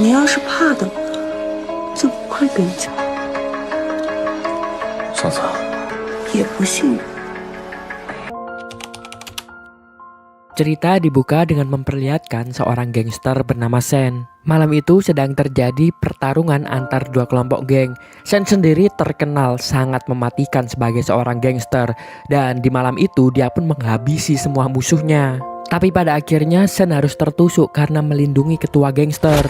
你要是怕的，就不会跟你讲，上次也不信任。 Cerita dibuka dengan memperlihatkan seorang gangster bernama Sen. Malam itu sedang terjadi pertarungan antar dua kelompok geng. Sen sendiri terkenal sangat mematikan sebagai seorang gangster, dan di malam itu dia pun menghabisi semua musuhnya. Tapi pada akhirnya Sen harus tertusuk karena melindungi ketua gangster.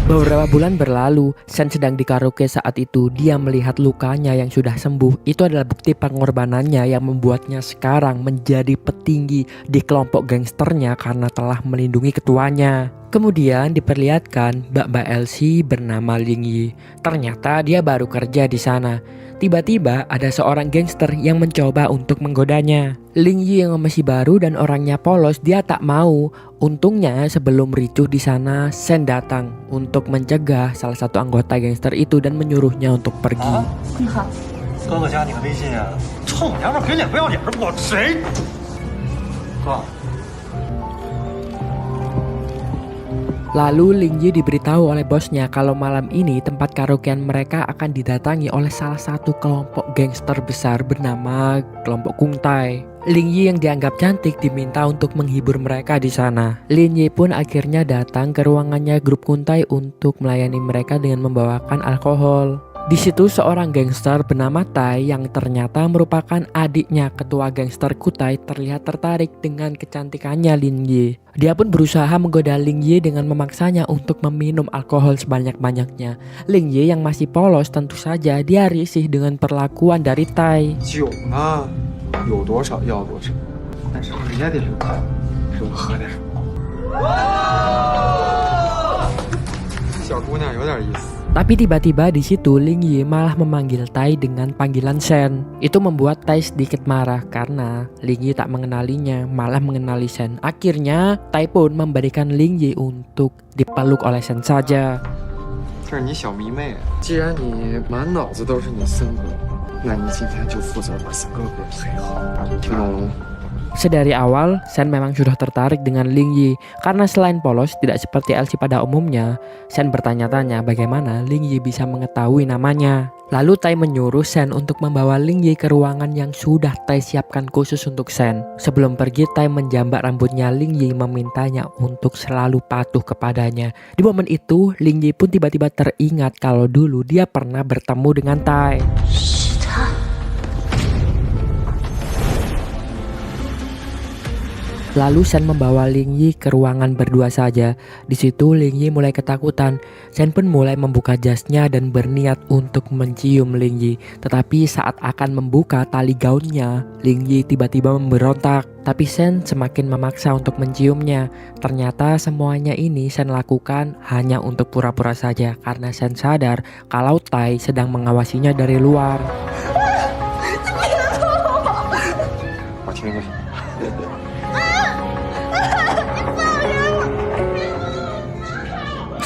Beberapa bulan berlalu, Sen sedang di karaoke saat itu. Dia melihat lukanya yang sudah sembuh. Itu adalah bukti pengorbanannya yang membuatnya sekarang menjadi petinggi di kelompok gangsternya karena telah melindungi ketuanya. Kemudian diperlihatkan Mbak Elsie bernama Ling Yi. Ternyata dia baru kerja di sana. Tiba-tiba ada seorang gangster yang mencoba untuk menggodanya. Ling Yi yang masih baru dan orangnya polos, dia tak mau. Untungnya sebelum ricuh di sana, Sen datang untuk mencegah salah satu anggota gangster itu dan menyuruhnya untuk pergi. 你好，哥哥加你个微信啊！臭娘们给脸不要脸的，我谁？哥。 Lalu Ling Yi diberitahu oleh bosnya kalau malam ini tempat karaokean mereka akan didatangi oleh salah satu kelompok gangster besar bernama kelompok Kung Tai. Ling Yi yang dianggap cantik diminta untuk menghibur mereka di sana. Ling Yi pun akhirnya datang ke ruangannya grup Kung Tai untuk melayani mereka dengan membawakan alkohol. Di situ seorang gangster bernama Tai yang ternyata merupakan adiknya ketua gangster Kutai terlihat tertarik dengan kecantikannya Ling Yi. Dia pun berusaha menggoda Ling Yi dengan memaksanya untuk meminum alkohol sebanyak-banyaknya. Ling Yi yang masih polos tentu saja dia risih dengan perlakuan dari Tai. 酒呢，有多少要多少，但是喝点，多喝点。小姑娘有点意思。 Tapi tiba-tiba di situ Ling Yi malah memanggil Tai dengan panggilan Sen. Itu membuat Tai sedikit marah karena Ling Yi tak mengenalinya, malah mengenali Sen. Akhirnya Tai pun memberikan Ling Yi untuk dipeluk oleh Sen saja. 这是你小迷妹，既然你满脑子都是你森哥，那你今天就负责把森哥给陪好，听懂了吗？ Sedari awal, Sen memang sudah tertarik dengan Ling Yi karena selain polos tidak seperti Elsie pada umumnya. Sen bertanya-tanya bagaimana Ling Yi bisa mengetahui namanya. Lalu Tai menyuruh Sen untuk membawa Ling Yi ke ruangan yang sudah Tai siapkan khusus untuk Sen. Sebelum pergi, Tai menjambak rambutnya Ling Yi memintanya untuk selalu patuh kepadanya. Di momen itu, Ling Yi pun tiba-tiba teringat kalau dulu dia pernah bertemu dengan Tai. Lalu Sen membawa Ling Yi ke ruangan berdua saja. Di situ Ling Yi mulai ketakutan. Sen pun mulai membuka jasnya dan berniat untuk mencium Ling Yi. Tetapi saat akan membuka tali gaunnya, Ling Yi tiba-tiba memberontak. Tapi Sen semakin memaksa untuk menciumnya. Ternyata semuanya ini Sen lakukan hanya untuk pura-pura saja karena Sen sadar kalau Tai sedang mengawasinya dari luar. 我听听。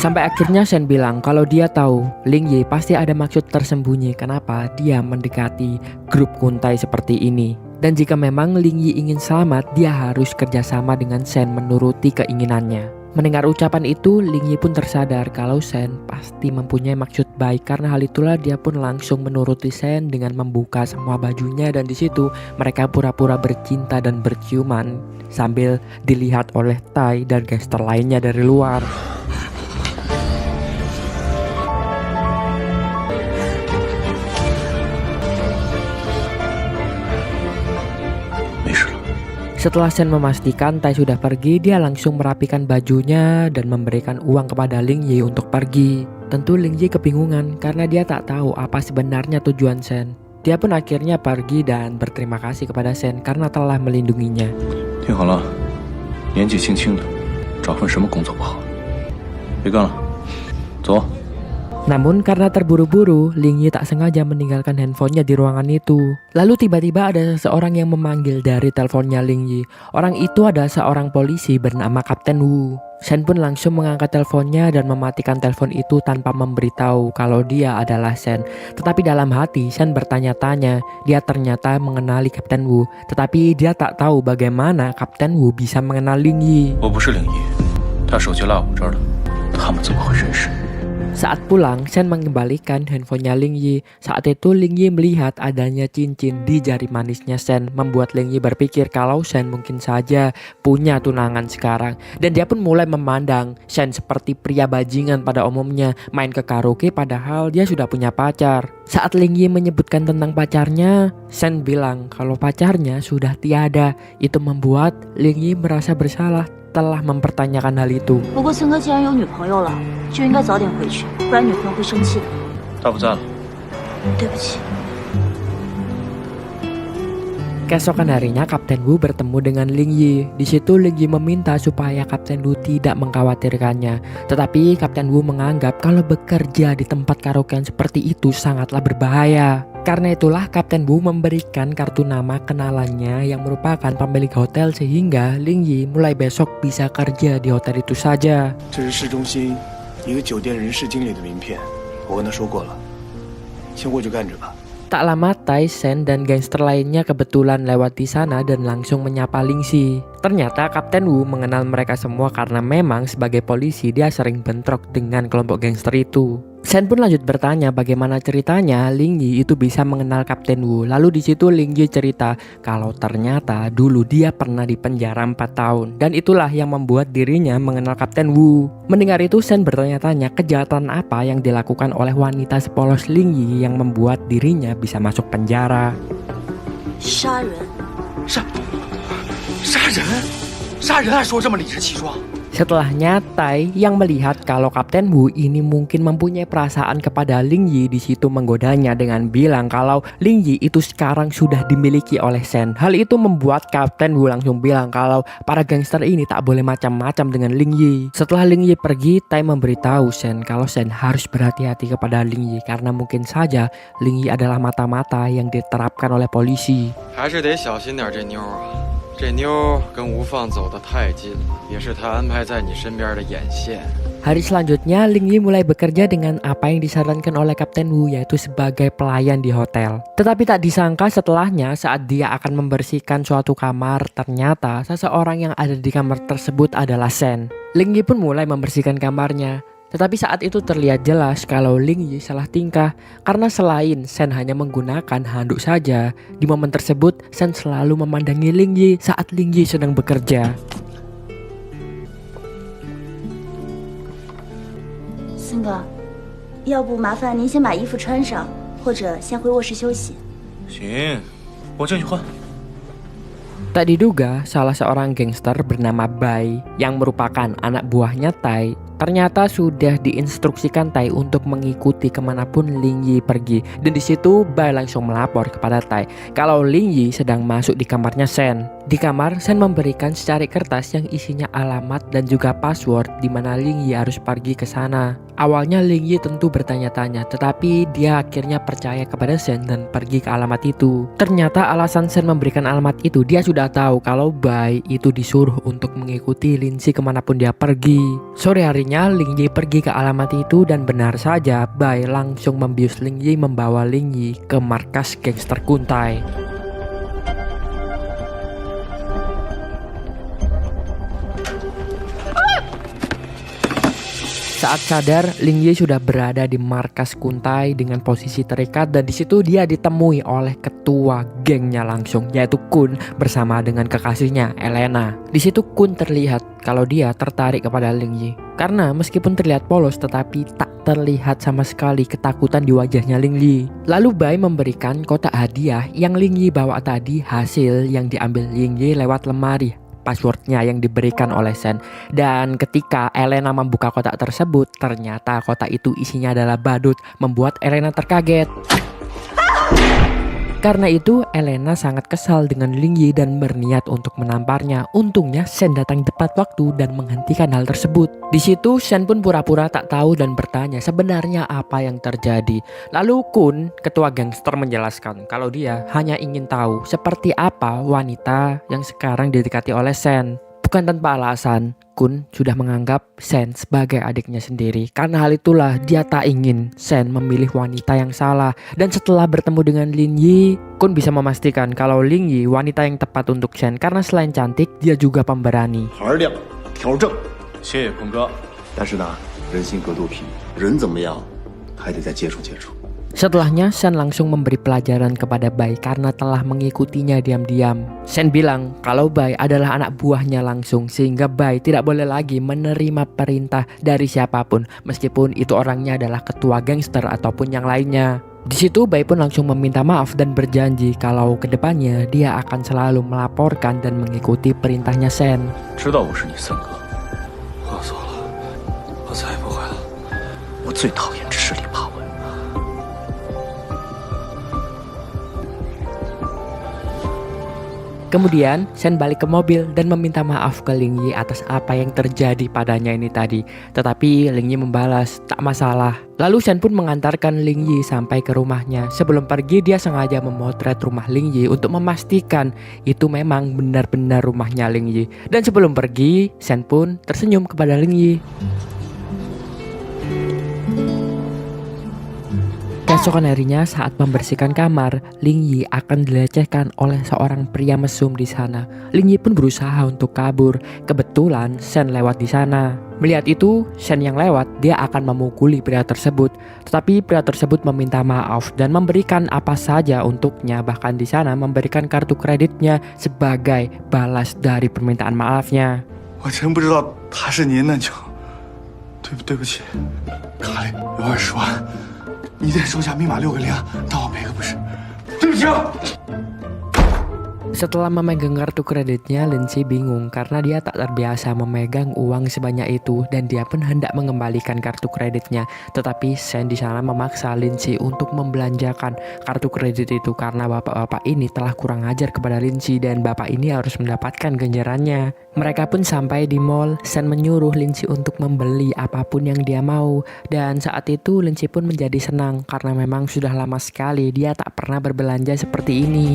Sampai akhirnya Sen bilang kalau dia tahu Ling Yi pasti ada maksud tersembunyi kenapa dia mendekati grup Kuntai seperti ini. Dan jika memang Ling Yi ingin selamat, dia harus kerjasama dengan Sen menuruti keinginannya. Mendengar ucapan itu, Ling Yi pun tersadar kalau Sen pasti mempunyai maksud baik. Karena hal itulah dia pun langsung menuruti Sen dengan membuka semua bajunya. Dan di situ mereka pura-pura bercinta dan berciuman sambil dilihat oleh Tai dan gangster lainnya dari luar. Setelah Sen memastikan Tai sudah pergi, dia langsung merapikan bajunya dan memberikan uang kepada Ling Yi untuk pergi. Tentu Ling Yi kebingungan karena dia tak tahu apa sebenarnya tujuan Sen. Dia pun akhirnya pergi dan berterima kasih kepada Sen karena telah melindunginya. 听好了，年纪轻轻的，找份什么工作不好？别干了，走。 Namun karena terburu-buru, Ling Yi tak sengaja meninggalkan handphonenya di ruangan itu. Lalu tiba-tiba ada seseorang yang memanggil dari teleponnya Ling Yi. Orang itu adalah seorang polisi bernama Kapten Wu. Shen pun langsung mengangkat teleponnya dan mematikan telepon itu tanpa memberitahu kalau dia adalah Shen. Tetapi dalam hati Shen bertanya-tanya, dia ternyata mengenali Kapten Wu. Tetapi dia tak tahu bagaimana Kapten Wu bisa mengenal Ling Yi. 我不是灵异，他手机落我这儿了，他们怎么会认识？ Saat pulang, Shen mengembalikan handphonenya Ling Yi. Saat itu Ling Yi melihat adanya cincin di jari manisnya Shen, membuat Ling Yi berpikir kalau Shen mungkin saja punya tunangan sekarang. Dan dia pun mulai memandang Shen seperti pria bajingan pada umumnya, main ke karaoke padahal dia sudah punya pacar. Saat Ling Yi menyebutkan tentang pacarnya, Shen bilang kalau pacarnya sudah tiada. Itu membuat Ling Yi merasa bersalah telah mempertanyakan hal itu. 不过森哥既然有女朋友了，就应该早点回去，不然女朋友会生气的。他不在了。对不起。 Keesokan harinya Kapten Wu bertemu dengan Ling Yi. Di situ Ling Yi meminta supaya Kapten Wu tidak mengkhawatirkannya. Tetapi Kapten Wu menganggap kalau bekerja di tempat karaokean seperti itu sangatlah berbahaya. Karena itulah Kapten Wu memberikan kartu nama kenalannya yang merupakan pemilik hotel sehingga Ling Yi mulai besok bisa kerja di hotel itu saja. 这是市中心一个酒店人事经理的名片，我跟他说过了，先过去干着吧。 Tak lama Tai Shen dan gangster lainnya kebetulan lewat di sana dan langsung menyapa Ling Xi. Ternyata Kapten Wu mengenal mereka semua karena memang sebagai polisi dia sering bentrok dengan kelompok gangster itu. Shen pun lanjut bertanya bagaimana ceritanya Ling Yi itu bisa mengenal Kapten Wu. Lalu di situ Ling Yi cerita kalau ternyata dulu dia pernah di penjara 4 tahun dan itulah yang membuat dirinya mengenal Kapten Wu. Mendengar itu Shen bertanya-tanya kejahatan apa yang dilakukan oleh wanita sepolos Ling Yi yang membuat dirinya bisa masuk penjara. 杀人。杀人还说这么理直气壮。 Setelahnya Tai yang melihat kalau Kapten Wu ini mungkin mempunyai perasaan kepada Ling Yi di situ menggodanya dengan bilang kalau Ling Yi itu sekarang sudah dimiliki oleh Shen. Hal itu membuat Kapten Wu langsung bilang kalau para gangster ini tak boleh macam-macam dengan Ling Yi. Setelah Ling Yi pergi, Tai memberitahu Shen kalau Shen harus berhati-hati kepada Ling Yi karena mungkin saja Ling Yi adalah mata-mata yang diterapkan oleh polisi. 还是得小心点这妞啊！这妞跟吴放走得太近了，也是他安排在你身边的眼线。 Hari selanjutnya, Ling Yi mulai bekerja dengan apa yang disarankan oleh Kapten Wu, yaitu sebagai pelayan di hotel. Tetapi tak disangka setelahnya saat dia akan membersihkan suatu kamar, ternyata seseorang yang ada di kamar tersebut adalah Shen. Ling Yi pun mulai membersihkan kamarnya. Tetapi saat itu terlihat jelas kalau Ling Yi salah tingkah karena selain Shen hanya menggunakan handuk saja, di momen tersebut Shen selalu memandangi Ling Yi saat Ling Yi sedang bekerja. 森哥，要不麻烦您先把衣服穿上，或者先回卧室休息。行，我进去换。 Tak diduga, salah seorang gangster bernama Bai yang merupakan anak buahnya Tai ternyata sudah diinstruksikan Tai untuk mengikuti kemanapun Ling Yi pergi. Dan di situ Bai langsung melapor kepada Tai kalau Ling Yi sedang masuk di kamarnya Shen. Di kamar, Shen memberikan secari kertas yang isinya alamat dan juga password di mana Ling Yi harus pergi ke sana. Awalnya Ling Yi tentu bertanya-tanya, tetapi dia akhirnya percaya kepada Shen dan pergi ke alamat itu. Ternyata alasan Shen memberikan alamat itu, dia sudah tahu kalau Bai itu disuruh untuk mengikuti Lin Xi kemanapun dia pergi. Sore harinya Ling Yi pergi ke alamat itu dan benar saja Bai langsung membius Ling Yi membawa Ling Yi ke markas gangster Kuntai. Saat sadar, Ling Yi sudah berada di markas Kuntai dengan posisi terikat dan di situ dia ditemui oleh ketua gengnya langsung, yaitu Kun bersama dengan kekasihnya Elena. Di situ Kun terlihat kalau dia tertarik kepada Ling Yi karena meskipun terlihat polos tetapi tak terlihat sama sekali ketakutan di wajahnya Ling Yi. Lalu Bai memberikan kotak hadiah yang Ling Yi bawa tadi, hasil yang diambil Ling Yi lewat lemari passwordnya yang diberikan oleh Shen. Dan ketika Elena membuka kotak tersebut, ternyata kotak itu isinya adalah badut, membuat Elena terkaget. Karena itu Elena sangat kesal dengan Ling Yi dan berniat untuk menamparnya. Untungnya Shen datang tepat waktu dan menghentikan hal tersebut. Di situ Shen pun pura-pura tak tahu dan bertanya sebenarnya apa yang terjadi. Lalu Kun, ketua gangster, menjelaskan kalau dia hanya ingin tahu seperti apa wanita yang sekarang didekati oleh Shen. Bukan tanpa alasan, Kun sudah menganggap Shen sebagai adiknya sendiri. Karena hal itulah dia tak ingin Shen memilih wanita yang salah. Dan setelah bertemu dengan Lin Yi, Kun bisa memastikan kalau Lin Yi wanita yang tepat untuk Shen. Karena selain cantik, dia juga pemberani. 孩儿亮，条正。谢谢坤哥。但是呢，人心隔肚皮，人怎么样，还得再接触接触。 Setelahnya, Shen langsung memberi pelajaran kepada Bai karena telah mengikutinya diam-diam. Shen bilang kalau Bai adalah anak buahnya langsung, sehingga Bai tidak boleh lagi menerima perintah dari siapapun, meskipun itu orangnya adalah ketua gangster ataupun yang lainnya. Di situ Bai pun langsung meminta maaf dan berjanji kalau kedepannya dia akan selalu melaporkan dan mengikuti perintahnya Shen. 知道我是你森哥，我错了，我再也不会了。我最讨厌吃里扒外。 Kemudian Shen balik ke mobil dan meminta maaf ke Lin Yi atas apa yang terjadi padanya ini tadi. Tetapi Lin Yi membalas, tak masalah. Lalu Shen pun mengantarkan Lin Yi sampai ke rumahnya. Sebelum pergi dia sengaja memotret rumah Lin Yi untuk memastikan itu memang benar-benar rumahnya Lin Yi. Dan sebelum pergi, Shen pun tersenyum kepada Lin Yi. Keesokan harinya saat membersihkan kamar, Lin Yi akan dilecehkan oleh seorang pria mesum di sana. Lin Yi pun berusaha untuk kabur. Kebetulan Shen lewat di sana. Melihat itu, Shen yang lewat, dia akan memukuli pria tersebut. Tetapi pria tersebut meminta maaf dan memberikan apa saja untuknya. Bahkan di sana memberikan kartu kreditnya sebagai balas dari permintaan maafnya. 我真不知道他是您，那就对不起，卡里有20万。 你得收下密码6个0，当我赔个不是。对不起啊！ Setelah memegang kartu kreditnya, Lin Yi bingung karena dia tak terbiasa memegang uang sebanyak itu dan dia pun hendak mengembalikan kartu kreditnya. Tetapi Shen di sana memaksa Lin Yi untuk membelanjakan kartu kredit itu karena bapak-bapak ini telah kurang ajar kepada Lin Yi dan bapak ini harus mendapatkan ganjarannya. Mereka pun sampai di mall. Shen menyuruh Lin Yi untuk membeli apapun yang dia mau dan saat itu Lin Yi pun menjadi senang karena memang sudah lama sekali dia tak pernah berbelanja seperti ini.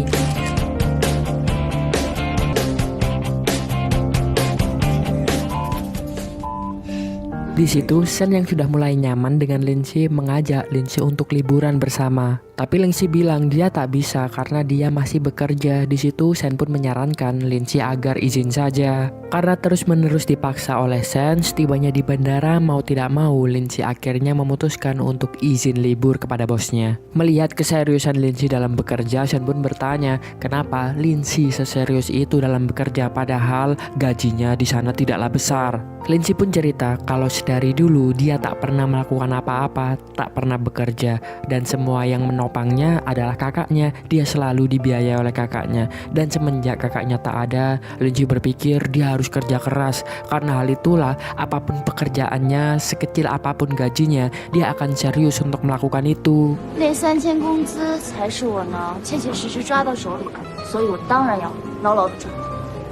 Di situ, Shen yang sudah mulai nyaman dengan Lin Yi mengajak Lin Yi untuk liburan bersama. Tapi Lin Yi bilang dia tak bisa karena dia masih bekerja. Di situ Shen pun menyarankan Lin Yi agar izin saja. Karena terus-menerus dipaksa oleh Shen, setibanya di bandara mau tidak mau Lin Yi akhirnya memutuskan untuk izin libur kepada bosnya. Melihat keseriusan Lin Yi dalam bekerja, Shen pun bertanya kenapa Lin Yi seserius itu dalam bekerja padahal gajinya di sana tidaklah besar. Lin Yi pun cerita kalau dari dulu dia tak pernah melakukan apa-apa, tak pernah bekerja, dan semua yang menopangnya adalah kakaknya. Dia selalu dibiayai oleh kakaknya, dan semenjak kakaknya tak ada, Lin Yi berpikir dia harus kerja keras. Karena hal itulah, apapun pekerjaannya, sekecil apapun gajinya, dia akan serius untuk melakukan itu. 那3000工资才是我能切切实实抓到手里的，所以我当然要牢牢的抓。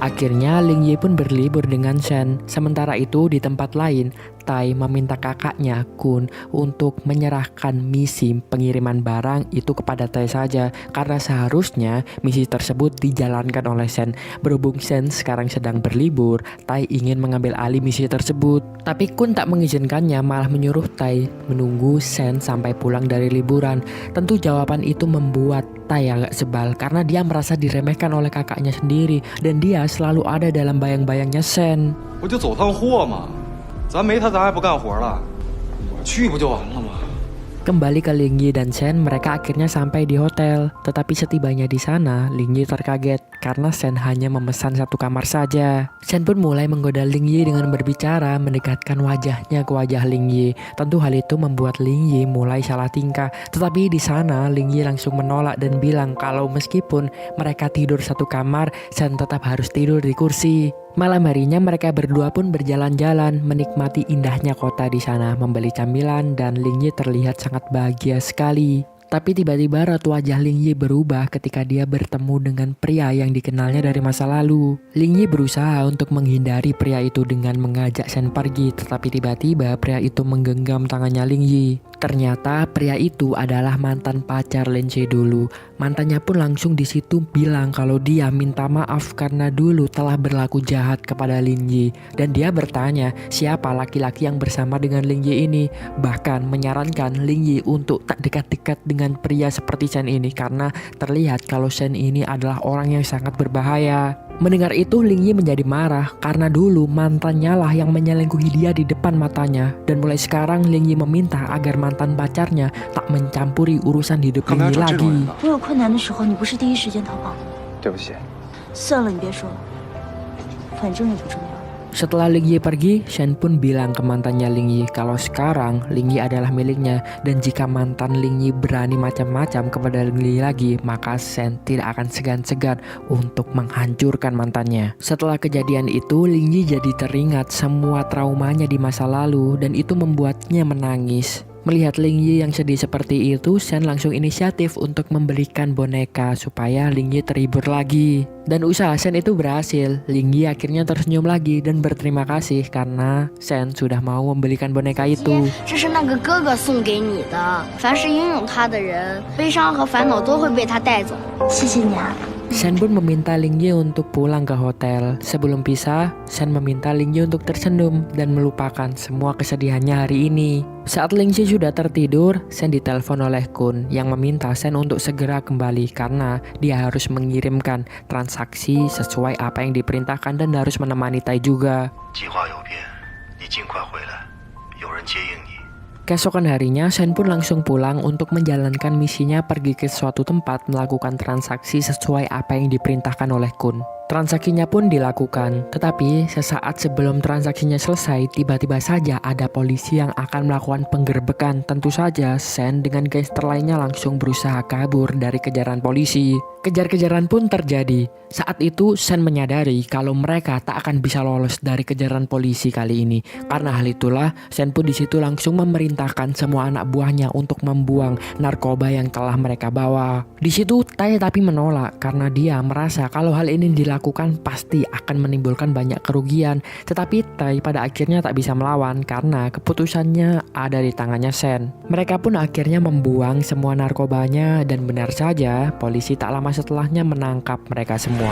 Akhirnya Lin Yi pun berlibur dengan Shen. Sementara itu di tempat lain, Tai meminta kakaknya Kun untuk menyerahkan misi pengiriman barang itu kepada Tai saja karena seharusnya misi tersebut dijalankan oleh Shen. Berhubung Shen sekarang sedang berlibur, Tai ingin mengambil alih misi tersebut. Tapi Kun tak mengizinkannya, malah menyuruh Tai menunggu Shen sampai pulang dari liburan. Tentu jawaban itu membuat Tai agak sebal karena dia merasa diremehkan oleh kakaknya sendiri dan dia selalu ada dalam bayang-bayangnya Shen. 我就走趟货嘛，咱没他咱还不干活了，我去不就完了吗？ Kembali ke Lin Yi dan Shen, mereka akhirnya sampai di hotel. Tetapi setibanya di sana, Lin Yi terkaget karena Shen hanya memesan satu kamar saja. Shen pun mulai menggoda Lin Yi dengan berbicara, mendekatkan wajahnya ke wajah Lin Yi. Tentu hal itu membuat Lin Yi mulai salah tingkah. Tetapi di sana, Lin Yi langsung menolak dan bilang kalau meskipun mereka tidur satu kamar, Shen tetap harus tidur di kursi. Malam harinya mereka berdua pun berjalan-jalan menikmati indahnya kota di sana, membeli camilan dan Lin Yi terlihat sangat bahagia sekali. Tapi tiba-tiba raut wajah Lin Yi berubah ketika dia bertemu dengan pria yang dikenalnya dari masa lalu. Lin Yi berusaha untuk menghindari pria itu dengan mengajak Shen pergi, tetapi tiba-tiba pria itu menggenggam tangannya Lin Yi. Ternyata pria itu adalah mantan pacar Linci dulu. Mantannya pun langsung di situ bilang kalau dia minta maaf karena dulu telah berlaku jahat kepada Lin Yi. Dan dia bertanya siapa laki-laki yang bersama dengan Lin Yi ini. Bahkan menyarankan Lin Yi untuk tak dekat-dekat dengan pria seperti Shen ini karena terlihat kalau Shen ini adalah orang yang sangat berbahaya. Mendengar itu Lin Yi menjadi marah karena dulu mantannya lah yang menyelingkuhi dia di depan matanya. Dan mulai sekarang Lin Yi meminta agar mantan pacarnya tak mencampuri urusan hidup Lin Yi lagi. 我有困难的时候，你不是第一时间逃跑吗？对不起。算了，你别说了，反正也不重要。 Setelah Lin Yi pergi, Shen pun bilang ke mantannya Lin Yi kalau sekarang Lin Yi adalah miliknya. Dan jika mantan Lin Yi berani macam-macam kepada Lin Yi lagi, maka Shen tidak akan segan-segan untuk menghancurkan mantannya. Setelah kejadian itu, Lin Yi jadi teringat semua traumanya di masa lalu dan itu membuatnya menangis. Melihat Lin Yi yang sedih seperti itu, Shen langsung inisiatif untuk membelikan boneka supaya Lin Yi terhibur lagi. Dan usaha Shen itu berhasil. Lin Yi akhirnya tersenyum lagi dan berterima kasih karena Shen sudah mau membelikan boneka itu. 这是那个哥哥送给你的，凡是拥有它的人，悲伤和烦恼都会被他带走。谢谢你啊。 Shen pun meminta Lin Yi untuk pulang ke hotel. Sebelum pisah, Shen meminta Lin Yi untuk tersenyum dan melupakan semua kesedihannya hari ini. Saat Lin Yi sudah tertidur, Shen ditelepon oleh Kun yang meminta Shen untuk segera kembali karena dia harus mengirimkan transaksi sesuai apa yang diperintahkan dan harus menemani Tai juga. 计划有变，你尽快回来，有人接应你。 Keesokan harinya, Shen pun langsung pulang untuk menjalankan misinya pergi ke suatu tempat melakukan transaksi sesuai apa yang diperintahkan oleh Kun. Transaksinya pun dilakukan, tetapi sesaat sebelum transaksinya selesai, tiba-tiba saja ada polisi yang akan melakukan penggerbekan. Tentu saja, Shen dengan gangster lainnya langsung berusaha kabur dari kejaran polisi. Kejar-kejaran pun terjadi. Saat itu, Shen menyadari kalau mereka tak akan bisa lolos dari kejaran polisi kali ini. Karena hal itulah, Shen pun di situ langsung memerintahkan semua anak buahnya untuk membuang narkoba yang telah mereka bawa. Di situ, Tai tapi menolak karena dia merasa kalau hal ini dilakukan pasti akan menimbulkan banyak kerugian. Tetapi Tai pada akhirnya tak bisa melawan karena keputusannya ada di tangannya Shen. Mereka pun akhirnya membuang semua narkobanya dan benar saja polisi tak lama setelahnya menangkap mereka semua.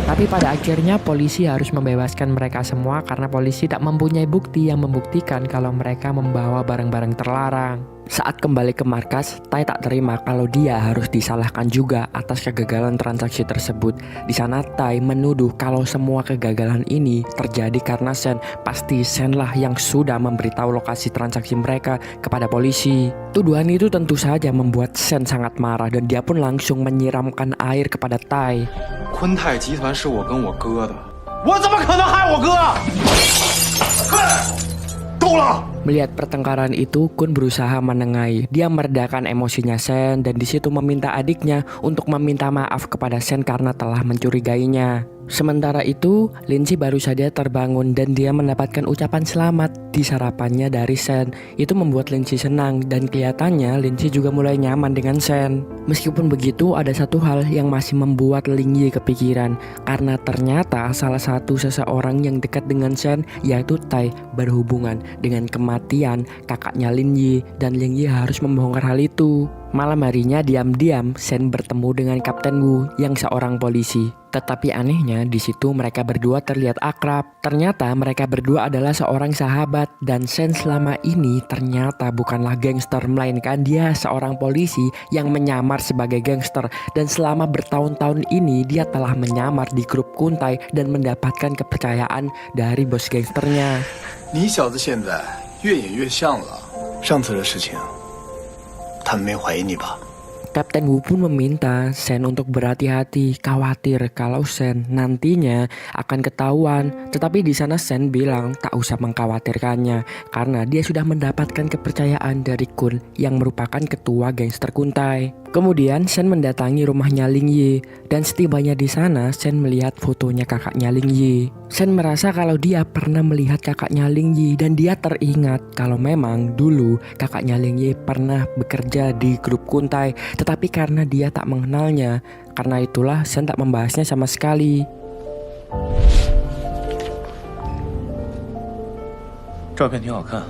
Tapi pada akhirnya polisi harus membebaskan mereka semua karena polisi tak mempunyai bukti yang membuktikan kalau mereka membawa barang-barang terlarang. Saat kembali ke markas, Tai tak terima kalau dia harus disalahkan juga atas kegagalan transaksi tersebut. Di sana Tai menuduh kalau semua kegagalan ini terjadi karena Shen. Pasti Shen lah yang sudah memberitahu lokasi transaksi mereka kepada polisi. Tuduhan itu tentu saja membuat Shen sangat marah dan dia pun langsung menyiramkan air kepada Tai. 昆泰集团是我跟我哥的，我怎么可能害我哥？够了！ Melihat pertengkaran itu, Kun berusaha menengahi. Dia meredakan emosinya Shen dan di situ meminta adiknya untuk meminta maaf kepada Shen karena telah mencurigainya. Sementara itu, Lin Yi baru saja terbangun dan dia mendapatkan ucapan selamat di sarapannya dari Shen. Itu membuat Lin Yi senang dan kelihatannya Lin Yi juga mulai nyaman dengan Shen. Meskipun begitu, ada satu hal yang masih membuat Lin Yi kepikiran karena ternyata salah satu seseorang yang dekat dengan Shen yaitu Tai berhubungan dengan kematian kakaknya Lin Yi dan Lin Yi harus membongkar hal itu. Malam harinya diam-diam Shen bertemu dengan Kapten Wu yang seorang polisi. Tetapi anehnya di situ mereka berdua terlihat akrab. Ternyata mereka berdua adalah seorang sahabat dan Shen selama ini ternyata bukanlah gangster melainkan dia seorang polisi yang menyamar sebagai gangster dan selama bertahun-tahun ini dia telah menyamar di grup Kuntai dan mendapatkan kepercayaan dari bos gangsternya. 你小子现在越演越像了。上次的事情，他们没怀疑你吧？ Kapten Wu pun meminta Shen untuk berhati-hati, khawatir kalau Shen nantinya akan ketahuan. Tetapi di sana Shen bilang tak usah mengkhawatirkannya karena dia sudah mendapatkan kepercayaan dari Kun yang merupakan ketua gangster Kuntai. Kemudian Shen mendatangi rumahnya Lin Yi dan setibanya di sana Shen melihat fotonya kakaknya Lin Yi. Shen merasa kalau dia pernah melihat kakaknya Lin Yi dan dia teringat kalau memang dulu kakaknya Lin Yi pernah bekerja di grup Kuntai. Tetapi karena dia tak mengenalnya, karena itulah Shen tak membahasnya sama sekali. 照片挺好看。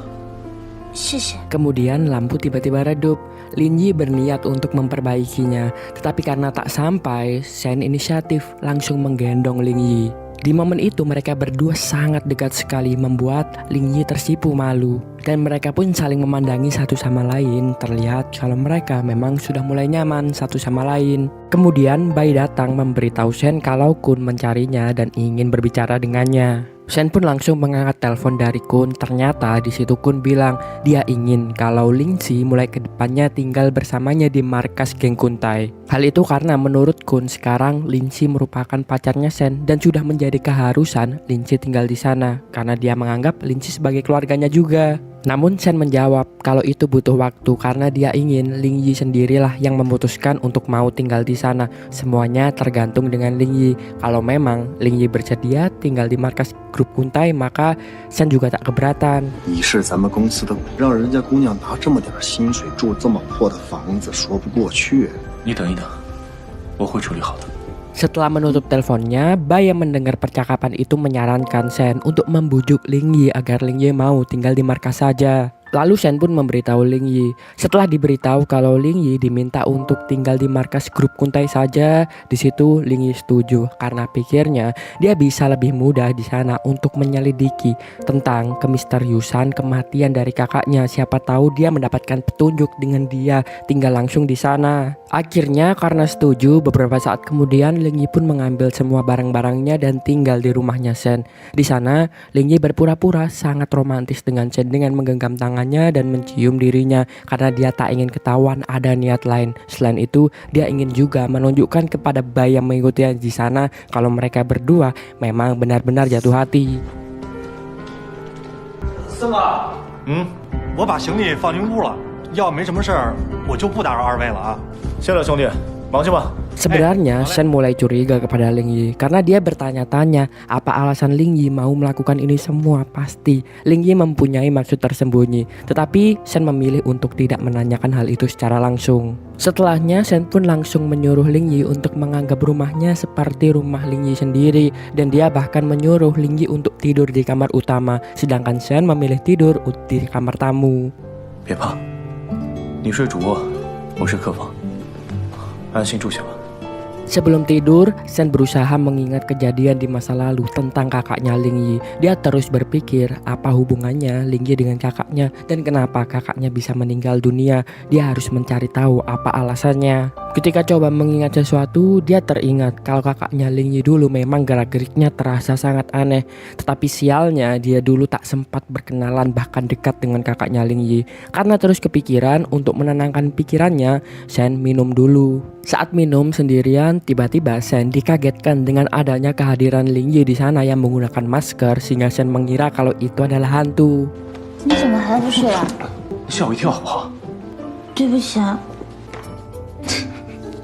谢谢。 Kemudian lampu tiba-tiba redup. Lin Yi berniat untuk memperbaikinya, tetapi karena tak sampai, Shen inisiatif langsung menggendong Ling Yi. Di momen itu mereka berdua sangat dekat sekali, membuat Ling Yi tersipu malu. Dan mereka pun saling memandangi satu sama lain. Terlihat kalau mereka memang sudah mulai nyaman satu sama lain. Kemudian Bai datang memberitahu Shen kalau Kun mencarinya dan ingin berbicara dengannya. Shen pun langsung mengangkat telepon dari Kun. Ternyata di situ Kun bilang dia ingin kalau Ling Xi mulai ke depannya tinggal bersamanya di markas geng Kuntai. Hal itu karena menurut Kun sekarang Ling Xi merupakan pacarnya Shen dan sudah menjadi keharusan Ling Xi tinggal di sana karena dia menganggap Ling Xi sebagai keluarganya juga. Namun Shen menjawab kalau itu butuh waktu karena dia ingin Ling Yi sendirilah yang memutuskan untuk mau tinggal di sana. Semuanya tergantung dengan Ling Yi. Kalau memang Ling Yi bersedia tinggal di markas grup Kuntai, maka Shen juga tak keberatan. 你是咱们公司的，让人家姑娘拿这么点薪水住这么破的房子，说不过去。你等一等，我会处理好的。 Setelah menutup teleponnya, Bai yang mendengar percakapan itu menyarankan Shen untuk membujuk Ling Yi agar Ling Yi mau tinggal di markas saja. Lalu Shen pun memberitahu Ling Yi. Setelah diberitahu kalau Ling Yi diminta untuk tinggal di markas grup Kuntai saja, di situ Ling Yi setuju karena pikirnya dia bisa lebih mudah di sana untuk menyelidiki tentang kemisteriusan kematian dari kakaknya. Siapa tahu dia mendapatkan petunjuk dengan dia tinggal langsung di sana. Akhirnya karena setuju, beberapa saat kemudian Ling Yi pun mengambil semua barang-barangnya dan tinggal di rumahnya Shen. Di sana Ling Yi berpura-pura sangat romantis dengan Shen dengan menggenggam tangannya dan mencium dirinya karena dia tak ingin ketahuan ada niat lain. Selain itu, dia ingin juga menunjukkan kepada Bai yang mengikuti di sana kalau mereka berdua memang benar-benar jatuh hati. 四哥，我把行李放您屋了，要没什么事儿，我就不打扰二位了啊。行了，兄弟，忙去吧。 Sebenarnya Shen mulai curiga kepada Ling Yi karena dia bertanya-tanya apa alasan Ling Yi mau melakukan ini semua. Pasti Ling Yi mempunyai maksud tersembunyi, tetapi Shen memilih untuk tidak menanyakan hal itu secara langsung. Setelahnya Shen pun langsung menyuruh Ling Yi untuk menganggap rumahnya seperti rumah Ling Yi sendiri, dan dia bahkan menyuruh Ling Yi untuk tidur di kamar utama, sedangkan Shen memilih tidur di kamar tamu. 别怕，你睡主卧，我睡客房，安心住下吧。 Sebelum tidur, Shen berusaha mengingat kejadian di masa lalu tentang kakaknya Ling Yi. Dia terus berpikir apa hubungannya Ling Yi dengan kakaknya dan kenapa kakaknya bisa meninggal dunia. Dia harus mencari tahu apa alasannya. Ketika coba mengingat sesuatu, dia teringat kalau kakaknya Ling Yi dulu memang gerak-geriknya terasa sangat aneh. Tetapi sialnya dia dulu tak sempat berkenalan bahkan dekat dengan kakaknya Ling Yi. Karena terus kepikiran, untuk menenangkan pikirannya, Shen minum dulu. Saat minum sendirian, tiba-tiba Shen dikagetkan dengan adanya kehadiran Ling Yi di sana yang menggunakan masker sehingga Shen mengira kalau itu adalah hantu. 你怎么还不睡啊？吓我一跳，好不好？对不起啊。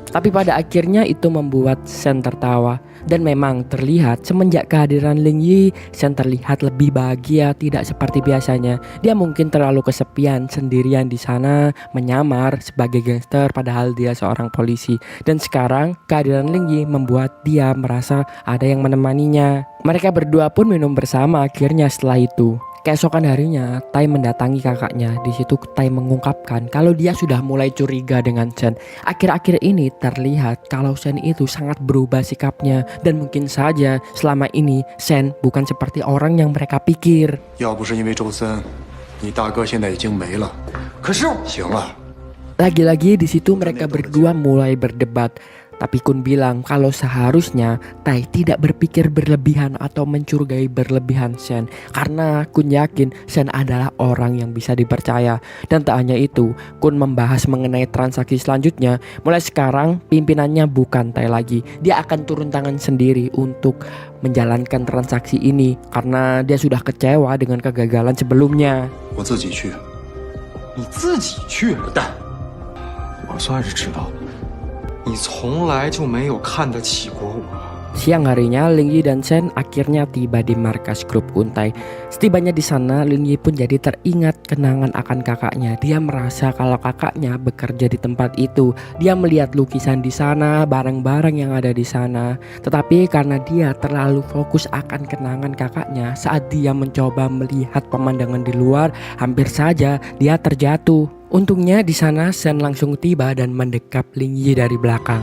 Tapi pada akhirnya itu membuat Shen tertawa. Dan memang terlihat semenjak kehadiran Ling Yi, Shen terlihat lebih bahagia, tidak seperti biasanya. Dia mungkin terlalu kesepian sendirian di sana, menyamar sebagai gangster padahal dia seorang polisi. Dan sekarang kehadiran Ling Yi membuat dia merasa ada yang menemaninya. Mereka berdua pun minum bersama akhirnya setelah itu. Keesokan harinya, Tai mendatangi kakaknya. Di situ Tai mengungkapkan kalau dia sudah mulai curiga dengan Shen. Akhir-akhir ini terlihat kalau Shen itu sangat berubah sikapnya dan mungkin saja selama ini Shen bukan seperti orang yang mereka pikir. 要不是因为周森，你大哥现在已经没了。可是，行了。 Lagi-lagi di situ mereka berdua mulai berdebat. Tapi Kun bilang kalau seharusnya Tai tidak berpikir berlebihan atau mencurigai berlebihan Shen, karena Kun yakin Shen adalah orang yang bisa dipercaya. Dan tak hanya itu, Kun membahas mengenai transaksi selanjutnya. Mulai sekarang pimpinannya bukan Tai lagi. Dia akan turun tangan sendiri untuk menjalankan transaksi ini karena dia sudah kecewa dengan kegagalan sebelumnya. 我自己去。你自己去？蛋，我算是知道了，你从来就没有看得起过我。Siang harinya, Ling Yi dan Shen akhirnya tiba di markas grup Kuntai. Setibanya di sana, Ling Yi pun jadi teringat kenangan akan kakaknya. Dia merasa kalau kakaknya bekerja di tempat itu. Dia melihat lukisan di sana, barang-barang yang ada di sana. Tetapi karena dia terlalu fokus akan kenangan kakaknya, saat dia mencoba melihat pemandangan di luar, hampir saja dia terjatuh. Untungnya di sana Shen langsung tiba dan mendekap Ling Yi dari belakang.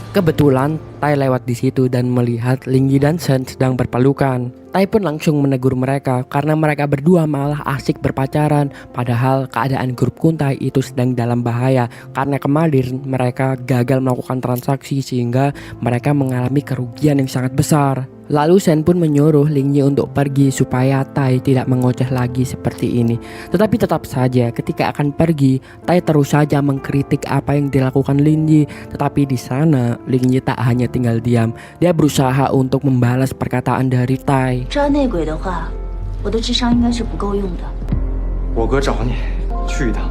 Kebetulan Tai lewat di situ dan melihat Ling Yi dan Shen sedang berpelukan. Tai pun langsung menegur mereka karena mereka berdua malah asik berpacaran, padahal keadaan grup Kuntai itu sedang dalam bahaya karena kemarin mereka gagal melakukan transaksi sehingga mereka mengalami kerugian yang sangat besar. Lalu Shen pun menyuruh Ling Yi untuk pergi supaya Tai tidak mengoceh lagi seperti ini. Tetapi tetap saja ketika akan pergi, Tai terus saja mengkritik apa yang dilakukan Ling Yi. Tetapi di sana Ling Yi tak hanya tinggal diam, dia berusaha untuk membalas perkataan dari Tai. 抓内鬼的话，我的智商应该是不够用的。我哥找你，去一趟。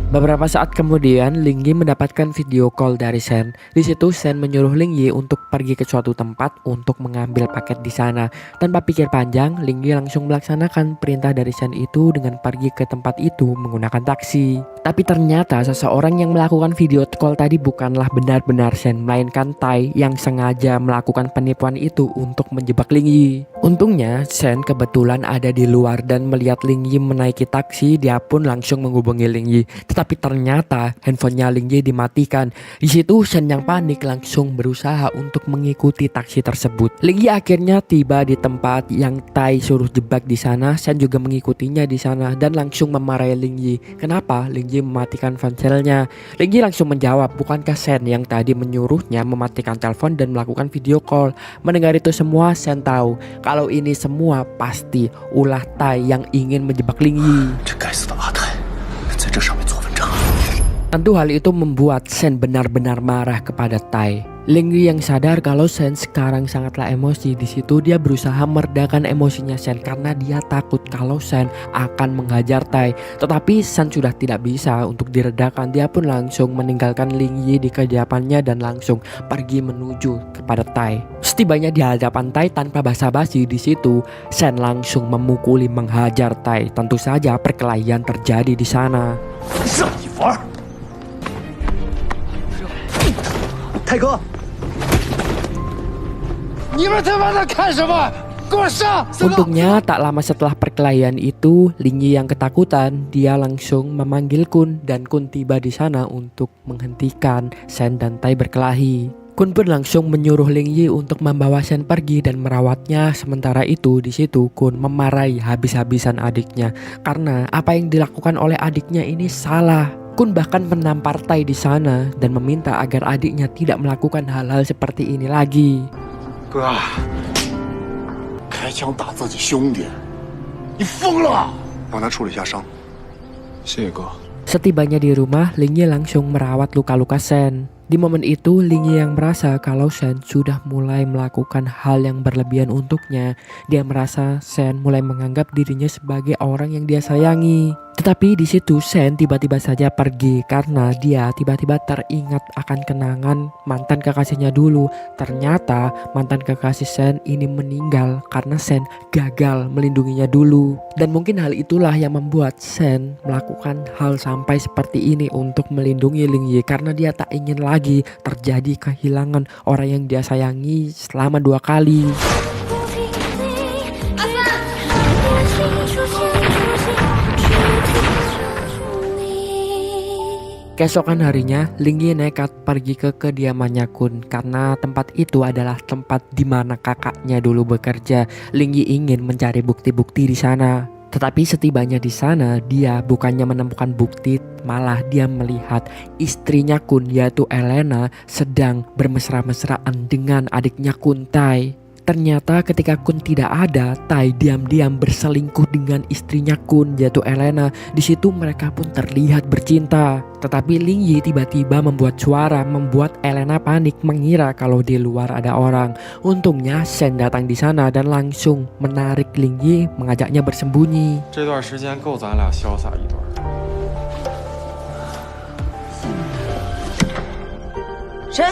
Beberapa saat kemudian, Ling Yi mendapatkan video call dari Shen. Di situ Shen menyuruh Ling Yi untuk pergi ke suatu tempat untuk mengambil paket di sana. Tanpa pikir panjang, Ling Yi langsung melaksanakan perintah dari Shen itu dengan pergi ke tempat itu menggunakan taksi. Tapi ternyata seseorang yang melakukan video call tadi bukanlah benar-benar Shen, melainkan Tai yang sengaja melakukan penipuan itu untuk menjebak Ling Yi. Untungnya Shen kebetulan ada di luar dan melihat Ling Yi menaiki taksi, dia pun langsung menghubungi Ling Yi. Tapi ternyata handphonenya Ling Yi dimatikan. Di situ Shen yang panik langsung berusaha untuk mengikuti taksi tersebut. Ling Yi akhirnya tiba di tempat yang Tai suruh jebak di sana. Shen juga mengikutinya di sana dan langsung memarahi Ling Yi. Kenapa Ling Yi mematikan ponselnya? Ling Yi langsung menjawab, bukankah Shen yang tadi menyuruhnya mematikan telepon dan melakukan video call? Mendengar itu semua, Shen tahu kalau ini semua pasti ulah Tai yang ingin menjebak Ling Yi. Tentu hal itu membuat Shen benar-benar marah kepada Tai. Ling Yi yang sadar kalau Shen sekarang sangatlah emosi. Di situ dia berusaha meredakan emosinya Shen karena dia takut kalau Shen akan menghajar Tai. Tetapi Shen sudah tidak bisa untuk diredakan. Dia pun langsung meninggalkan Ling Yi di kediamannya dan langsung pergi menuju kepada Tai. Setibanya di hadapan Tai tanpa basa-basi, di situ Shen langsung memukuli menghajar Tai. Tentu saja perkelahian terjadi di sana. 泰哥，你们他妈的看什么？给我上！ Untungnya tak lama setelah perkelahian itu, Ling Yi yang ketakutan, dia langsung memanggil Kun dan Kun tiba di sana untuk menghentikan Shen dan Tai berkelahi. Kun pun langsung menyuruh Ling Yi untuk membawa Shen pergi dan merawatnya. Sementara itu di situ Kun memarahi habis-habisan adiknya karena apa yang dilakukan oleh adiknya ini salah. Kun bahkan menampar Tai di sana dan meminta agar adiknya tidak melakukan hal-hal seperti ini lagi. 哥，开枪打自己兄弟，你疯了！让他处理下伤。谢谢哥。 Setibanya di rumah, Ling Yi langsung merawat luka-luka Shen. Di momen itu, Ling Yi yang merasa kalau Shen sudah mulai melakukan hal yang berlebihan untuknya. Dia merasa Shen mulai menganggap dirinya sebagai orang yang dia sayangi. Tetapi di situ Shen tiba-tiba saja pergi karena dia tiba-tiba teringat akan kenangan mantan kekasihnya dulu. Ternyata mantan kekasih Shen ini meninggal karena Shen gagal melindunginya dulu. Dan mungkin hal itulah yang membuat Shen melakukan hal sampai seperti ini untuk melindungi Ling Yi karena dia tak ingin lagi terjadi kehilangan orang yang dia sayangi selama 2 kali. Keesokan harinya, Ling Yi nekat pergi ke kediamannya Kun karena tempat itu adalah tempat di mana kakaknya dulu bekerja. Ling Yi ingin mencari bukti-bukti di sana. Tetapi setibanya di sana, dia bukannya menemukan bukti, malah dia melihat istrinya Kun yaitu Elena sedang bermesra-mesraan dengan adiknya Kun Tai. Ternyata ketika Kun tidak ada, Tai diam-diam berselingkuh dengan istrinya Kun yaitu Elena. Di situ mereka pun terlihat bercinta. Tetapi Ling Yi tiba-tiba membuat suara membuat Elena panik mengira kalau di luar ada orang. Untungnya Shen datang di sana dan langsung menarik Ling Yi mengajaknya bersembunyi. 这段时间够咱俩潇洒一段。谁？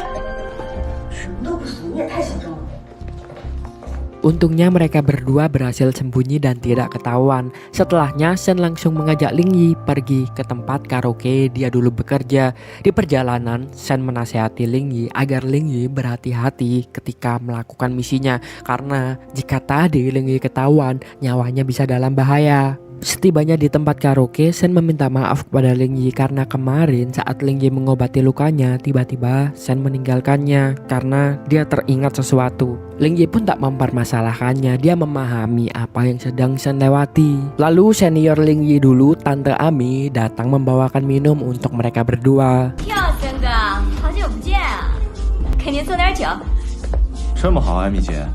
Untungnya mereka berdua berhasil sembunyi dan tidak ketahuan. Setelahnya Shen langsung mengajak Ling Yi pergi ke tempat karaoke dia dulu bekerja. Di perjalanan Shen menasihati Ling Yi agar Ling Yi berhati-hati ketika melakukan misinya, karena jika tadi Ling Yi ketahuan nyawanya bisa dalam bahaya. Setibanya di tempat karaoke, Shen meminta maaf kepada Ling Yi karena kemarin saat Ling Yi mengobati lukanya, tiba-tiba Shen meninggalkannya karena dia teringat sesuatu. Ling Yi pun tak mempermasalahkannya, dia memahami apa yang sedang Shen lewati. Lalu senior Ling Yi dulu, Tante Ami, datang membawakan minum untuk mereka berdua.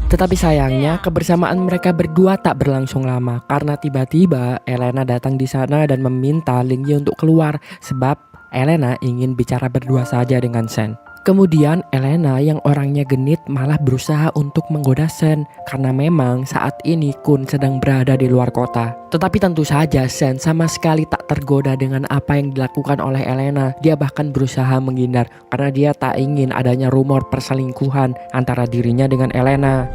Tetapi sayangnya kebersamaan mereka berdua tak berlangsung lama karena tiba-tiba Elena datang di sana dan meminta Ling Yi untuk keluar sebab Elena ingin bicara berdua saja dengan Shen. Kemudian Elena yang orangnya genit malah berusaha untuk menggoda Shen karena memang saat ini Kun sedang berada di luar kota. Tetapi tentu saja Shen sama sekali tak tergoda dengan apa yang dilakukan oleh Elena. Dia bahkan berusaha menghindar karena dia tak ingin adanya rumor perselingkuhan antara dirinya dengan Elena.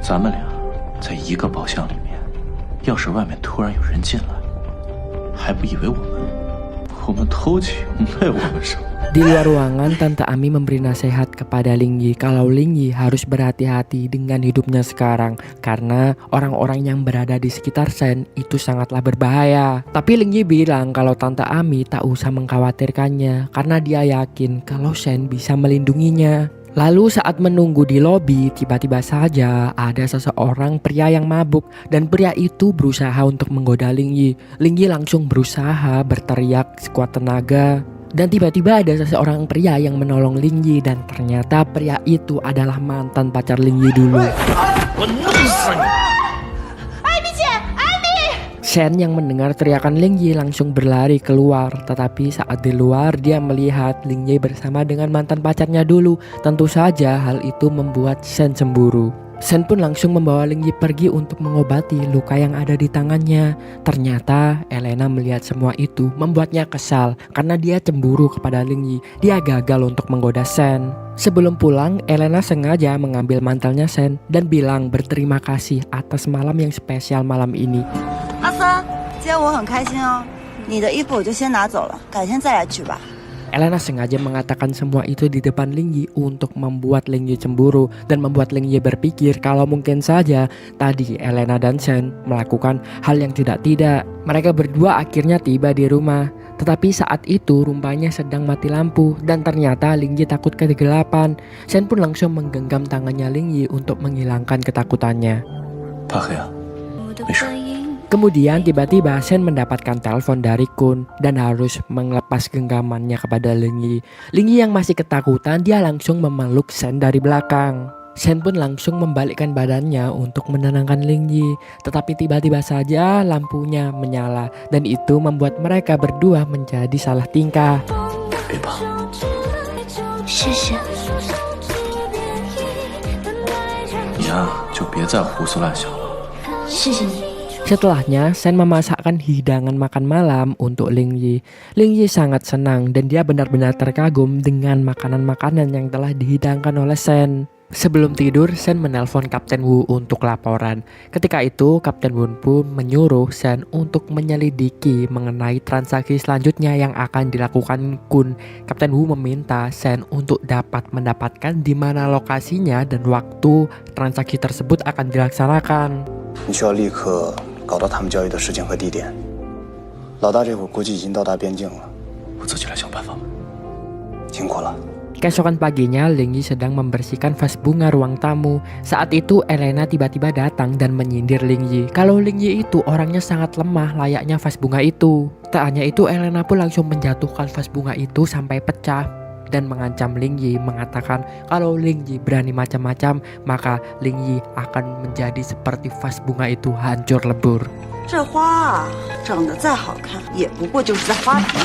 Di luar ruangan, Tante Ami memberi nasihat kepada Ling Yi kalau Ling Yi harus berhati-hati dengan hidupnya sekarang karena orang-orang yang berada di sekitar Shen itu sangatlah berbahaya. Tapi Ling Yi bilang kalau Tante Ami tak usah mengkhawatirkannya karena dia yakin kalau Shen bisa melindunginya. Lalu saat menunggu di lobi, tiba-tiba saja ada seseorang pria yang mabuk dan pria itu berusaha untuk menggoda Ling Yi. Ling Yi langsung berusaha berteriak sekuat tenaga. Dan tiba-tiba ada seseorang pria yang menolong Ling Yi dan ternyata pria itu adalah mantan pacar Ling Yi dulu. Shen yang mendengar teriakan Ling Yi langsung berlari keluar, tetapi saat di luar dia melihat Ling Yi bersama dengan mantan pacarnya dulu. Tentu saja hal itu membuat Shen cemburu. Shen pun langsung membawa Ling Yi pergi untuk mengobati luka yang ada di tangannya. Ternyata Elena melihat semua itu membuatnya kesal karena dia cemburu kepada Ling Yi. Dia gagal untuk menggoda Shen. Sebelum pulang, Elena sengaja mengambil mantelnya Shen dan bilang berterima kasih atas malam yang spesial malam ini. 阿森，今天我很开心哦。你的衣服我就先拿走了，改天再来取吧。 Elena sengaja mengatakan semua itu di depan Ling Yi untuk membuat Ling Yi cemburu dan membuat Ling Yi berpikir kalau mungkin saja tadi Elena dan Shen melakukan hal yang tidak-tidak. Mereka berdua akhirnya tiba di rumah. Tetapi saat itu rumpanya sedang mati lampu dan ternyata Ling Yi takut kegelapan. Shen pun langsung menggenggam tangannya Ling Yi untuk menghilangkan ketakutannya. Kemudian tiba-tiba Shen mendapatkan telepon dari Kun dan harus melepas genggamannya kepada Ling Yi. Ling Yi yang masih ketakutan, dia langsung memeluk Shen dari belakang. Shen pun langsung membalikkan badannya untuk menenangkan Ling Yi. Tetapi tiba-tiba saja lampunya menyala dan itu membuat mereka berdua menjadi salah tingkah. Setelahnya, Shen memasakkan hidangan makan malam untuk Ling Yi. Ling Yi sangat senang dan dia benar-benar terkagum dengan makanan-makanan yang telah dihidangkan oleh Shen. Sebelum tidur, Shen menelpon Kapten Wu untuk laporan. Ketika itu, Kapten Wu pun menyuruh Shen untuk menyelidiki mengenai transaksi selanjutnya yang akan dilakukan Kun. Kapten Wu meminta Shen untuk dapat mendapatkan di mana lokasinya dan waktu transaksi tersebut akan dilaksanakan. 你需要立刻搞到他们交易的时间和地点。老大这会儿估计已经到达边境了，我自己来想办法。辛苦了。 Keesokan paginya, Ling Yi sedang membersihkan vas bunga ruang tamu. Saat itu Elena tiba-tiba datang dan menyindir Ling Yi kalau Ling Yi itu orangnya sangat lemah layaknya vas bunga itu. Tak hanya itu, Elena pun langsung menjatuhkan vas bunga itu sampai pecah dan mengancam Ling Yi mengatakan kalau Ling Yi berani macam-macam maka Ling Yi akan menjadi seperti vas bunga itu hancur lebur. 这花啊，长得再好看，也不过就是在花瓶。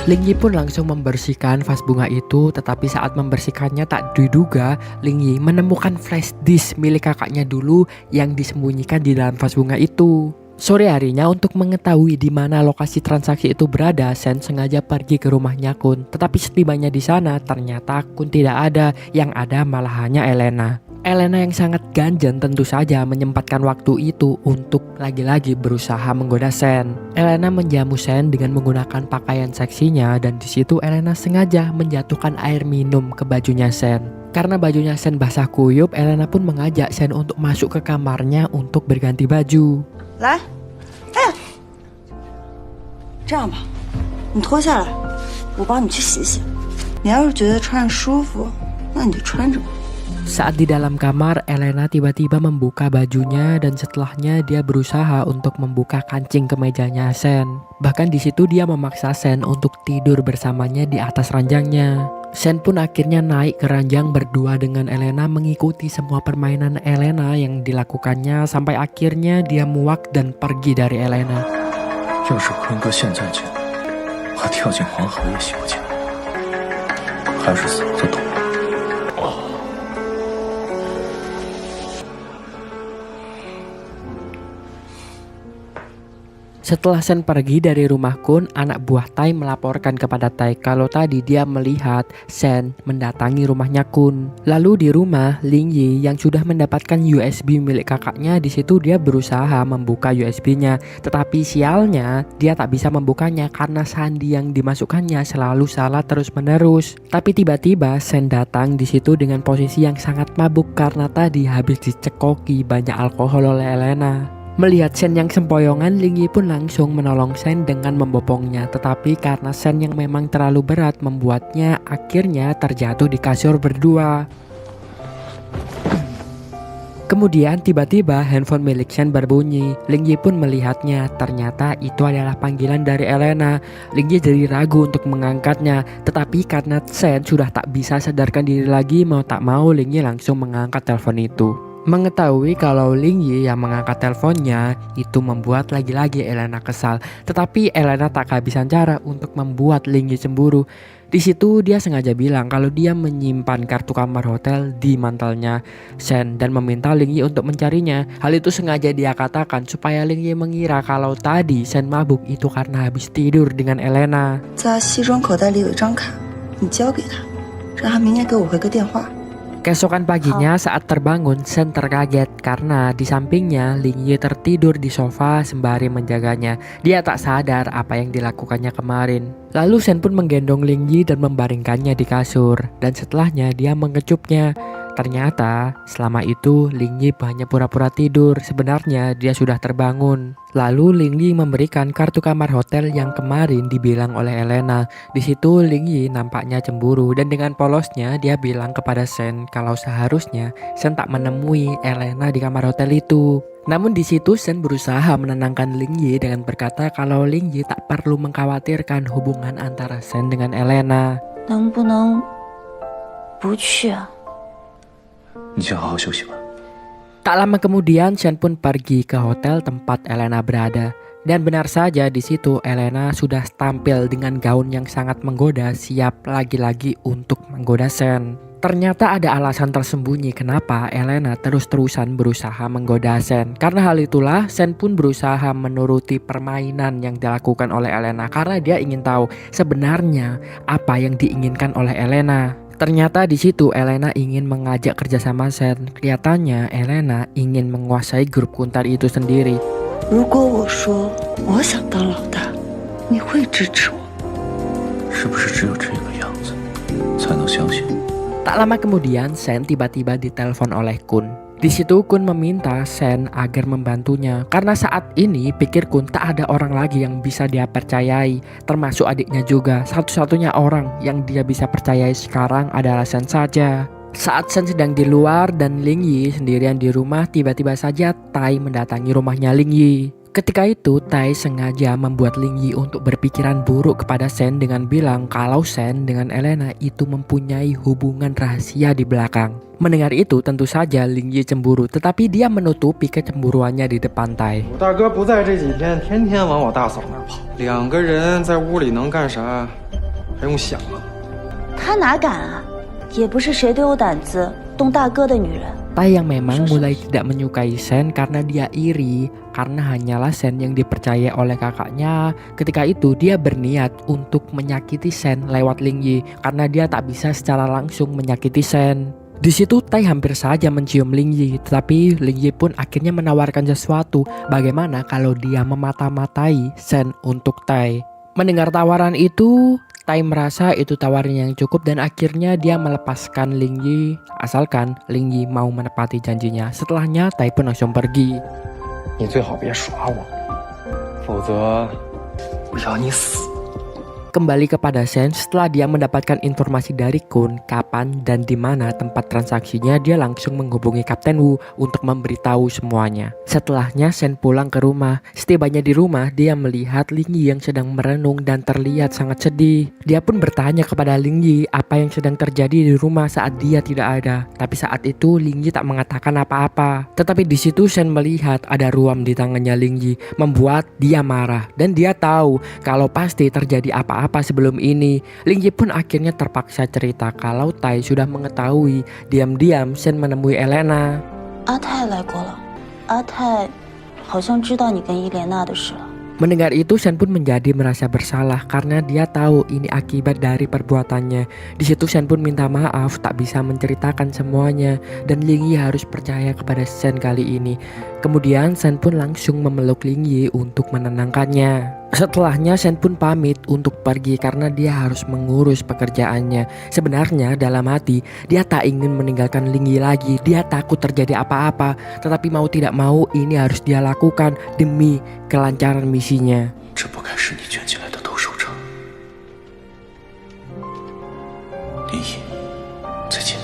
Ling Yi pun langsung membersihkan vas bunga itu, tetapi saat membersihkannya tak diduga Ling Yi menemukan flash disk milik kakaknya dulu yang disembunyikan di dalam vas bunga itu. Sore harinya untuk mengetahui di mana lokasi transaksi itu berada, Sen sengaja pergi ke rumahnya Kun. Tetapi setibanya di sana ternyata Kun tidak ada, yang ada malah hanya Elena. Elena yang sangat ganjen tentu saja menyempatkan waktu itu untuk lagi-lagi berusaha menggoda Sen. Elena menjamu Sen dengan menggunakan pakaian seksinya dan di situ Elena sengaja menjatuhkan air minum ke bajunya Sen. Karena bajunya Sen basah kuyup, Elena pun mengajak Sen untuk masuk ke kamarnya untuk berganti baju. 来，哎，这样吧，你脱下来，我帮你去洗洗。你要是觉得穿着舒服，那你就穿着吧。 Saat di dalam kamar, Elena tiba-tiba membuka bajunya dan setelahnya dia berusaha untuk membuka kancing kemejanya Sen. Bahkan di situ dia memaksa Sen untuk tidur bersamanya di atas ranjangnya. Sen pun akhirnya naik ke ranjang berdua dengan Elena mengikuti semua permainan Elena yang dilakukannya sampai akhirnya dia muak dan pergi dari Elena. 要是坤哥现在进来，我跳进黄河也洗不清，还是嫂子懂。 Setelah Sen pergi dari rumah Kun, anak buah Tai melaporkan kepada Tai kalau tadi dia melihat Sen mendatangi rumahnya Kun. Lalu di rumah, Ling Yi yang sudah mendapatkan USB milik kakaknya, di situ dia berusaha membuka USB-nya. Tetapi sialnya, dia tak bisa membukanya karena sandi yang dimasukkannya selalu salah terus-menerus. Tapi tiba-tiba Sen datang di situ dengan posisi yang sangat mabuk karena tadi habis dicekoki banyak alkohol oleh Elena. Melihat Sen yang sempoyongan, Ling Yi pun langsung menolong Sen dengan membopongnya. Tetapi karena Sen yang memang terlalu berat membuatnya akhirnya terjatuh di kasur berdua. Kemudian tiba-tiba handphone milik Sen berbunyi. Ling Yi pun melihatnya, ternyata itu adalah panggilan dari Elena. Ling Yi jadi ragu untuk mengangkatnya. Tetapi karena Sen sudah tak bisa sadarkan diri lagi, mau tak mau Ling Yi langsung mengangkat telepon itu. Mengetahui kalau Ling Yi yang mengangkat teleponnya itu membuat lagi-lagi Elena kesal. Tetapi Elena tak kehabisan cara untuk membuat Ling Yi cemburu. Di situ dia sengaja bilang kalau dia menyimpan kartu kamar hotel di mantelnya Sen dan meminta Ling Yi untuk mencarinya. Hal itu sengaja dia katakan supaya Ling Yi mengira kalau tadi Sen mabuk itu karena habis tidur dengan Elena. 在西装口袋里有一张卡，你交给他，让他明天给我回个电话。 Keesokan paginya saat terbangun, Sen terkaget karena di sampingnya Ling Yi tertidur di sofa sembari menjaganya. Dia tak sadar apa yang dilakukannya kemarin. Lalu Sen pun menggendong Ling Yi dan membaringkannya di kasur. Dan setelahnya dia mengecupnya. Ternyata selama itu Ling Yi hanya pura-pura tidur. Sebenarnya dia sudah terbangun. Lalu Ling Yi memberikan kartu kamar hotel yang kemarin dibilang oleh Elena. Di situ Ling Yi nampaknya cemburu dan dengan polosnya dia bilang kepada Sen kalau seharusnya Sen tak menemui Elena di kamar hotel itu. Namun di situ Sen berusaha menenangkan Ling Yi dengan berkata kalau Ling Yi tak perlu mengkhawatirkan hubungan antara Sen dengan Elena. 能不能不去啊？ 你先好好休息吧。 Tak lama kemudian Sen pun pergi ke hotel tempat Elena berada. Dan benar saja di situ Elena sudah tampil dengan gaun yang sangat menggoda, siap lagi-lagi untuk menggoda Sen. Ternyata ada alasan tersembunyi kenapa Elena terus-terusan berusaha menggoda Sen. Karena hal itulah Sen pun berusaha menuruti permainan yang dilakukan oleh Elena karena dia ingin tahu sebenarnya apa yang diinginkan oleh Elena. Ternyata di situ Elena ingin mengajak kerjasama Sen. Kelihatannya Elena ingin menguasai grup Kuntai itu sendiri. 如果我说我想当老大，你会支持我？是不是只有这个样子才能相信？ Tak lama kemudian Sen tiba-tiba ditelepon oleh Kun. Di situ Kun meminta Sen agar membantunya karena saat ini pikir Kun tak ada orang lagi yang bisa dia percayai, termasuk adiknya juga. Satu-satunya orang yang dia bisa percayai sekarang adalah Sen saja. Saat Sen sedang di luar dan Ling Yi sendirian di rumah, tiba-tiba saja Tai mendatangi rumahnya Ling Yi. Ketika itu Tai sengaja membuat Ling Yi untuk berpikiran buruk kepada Sen dengan bilang kalau Sen dengan Elena itu mempunyai hubungan rahasia di belakang. Mendengar itu tentu saja Ling Yi cemburu, tetapi dia menutupi kecemburuannya di depan Tai. 我大哥不在这几天，天天往我大嫂那儿跑，两个人在屋里能干啥？还用想啊？他哪敢啊？也不是谁都有胆子动大哥的女人。Tai yang memang mulai tidak menyukai Shen karena dia iri, karena hanyalah Shen yang dipercaya oleh kakaknya. Ketika itu dia berniat untuk menyakiti Shen lewat Ling Yi karena dia tak bisa secara langsung menyakiti Shen. Di situ Tai hampir saja mencium Ling Yi, tetapi Ling Yi pun akhirnya menawarkan sesuatu. Bagaimana kalau dia memata-matai Shen untuk Tai? Mendengar tawaran itu, Tai merasa itu tawaran yang cukup dan akhirnya dia melepaskan Ling Yi asalkan Ling Yi mau menepati janjinya. Setelahnya Tai pun langsung pergi. 你最好别耍我，否则我要你死。 Kembali kepada Shen, setelah dia mendapatkan informasi dari Kun kapan dan di mana tempat transaksinya, dia langsung menghubungi Kapten Wu untuk memberitahu semuanya. Setelahnya Shen pulang ke rumah. Setibanya di rumah, dia melihat Ling Yi yang sedang merenung dan terlihat sangat sedih. Dia pun bertanya kepada Ling Yi apa yang sedang terjadi di rumah saat dia tidak ada. Tapi saat itu Ling Yi tak mengatakan apa-apa. Tetapi di situ Shen melihat ada ruam di tangannya Ling Yi, membuat dia marah dan dia tahu kalau pasti terjadi apa-apa sebelum ini. Ling Yi pun akhirnya terpaksa cerita kalau Tai sudah mengetahui diam-diam Shen menemui Elena. 阿泰来过了，阿泰好像知道你跟伊莲娜的事了。 Mendengar itu Shen pun menjadi merasa bersalah karena dia tahu ini akibat dari perbuatannya. Di situ Shen pun minta maaf tak bisa menceritakan semuanya dan Ling Yi harus percaya kepada Shen kali ini. Kemudian Shen pun langsung memeluk Ling Yi untuk menenangkannya. Setelahnya Shen pun pamit untuk pergi karena dia harus mengurus pekerjaannya. Sebenarnya dalam hati dia tak ingin meninggalkan Ling Yi lagi. Dia takut terjadi apa-apa, tetapi mau tidak mau ini harus dia lakukan demi kelancaran misinya. 这不该是你卷起来的头手杖。林毅，再见。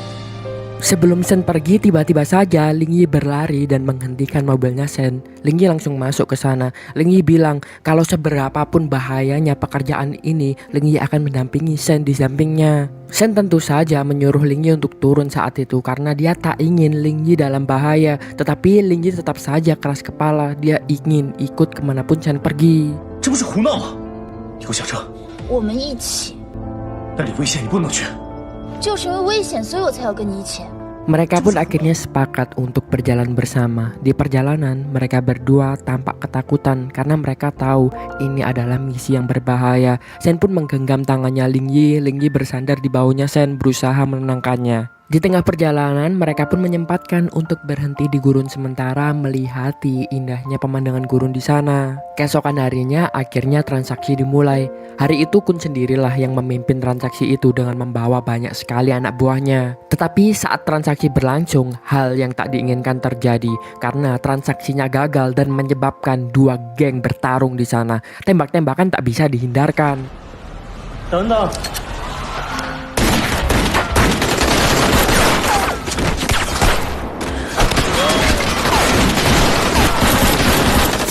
Sebelum Shen pergi, tiba-tiba saja Ling Yi berlari dan menghentikan mobilnya Shen. Ling Yi langsung masuk ke sana. Ling Yi bilang kalau seberapapun bahayanya pekerjaan ini, Ling Yi akan mendampingi Shen di sampingnya. Shen tentu saja menyuruh Ling Yi untuk turun saat itu karena dia tak ingin Ling Yi dalam bahaya. Tetapi Ling Yi tetap saja keras kepala. Dia ingin ikut kemanapun Shen pergi. 这不是胡闹吗？你给我下车！我们一起，那里危险，你不能去。 就是因为危险，所以我才要跟你一起。 Mereka pun akhirnya sepakat untuk berjalan bersama. Di perjalanan, mereka berdua tampak ketakutan karena mereka tahu ini adalah misi yang berbahaya. Shen pun menggenggam tangannya Ling Yi. Ling Yi bersandar di bahunya Shen berusaha menenangkannya. Di tengah perjalanan, mereka pun menyempatkan untuk berhenti di gurun sementara melihati indahnya pemandangan gurun di sana. Keesokan harinya, akhirnya transaksi dimulai. Hari itu Kun sendirilah yang memimpin transaksi itu dengan membawa banyak sekali anak buahnya. Tetapi saat transaksi berlangsung, hal yang tak diinginkan terjadi karena transaksinya gagal dan menyebabkan dua geng bertarung di sana. Tembak-tembakan tak bisa dihindarkan. 等等。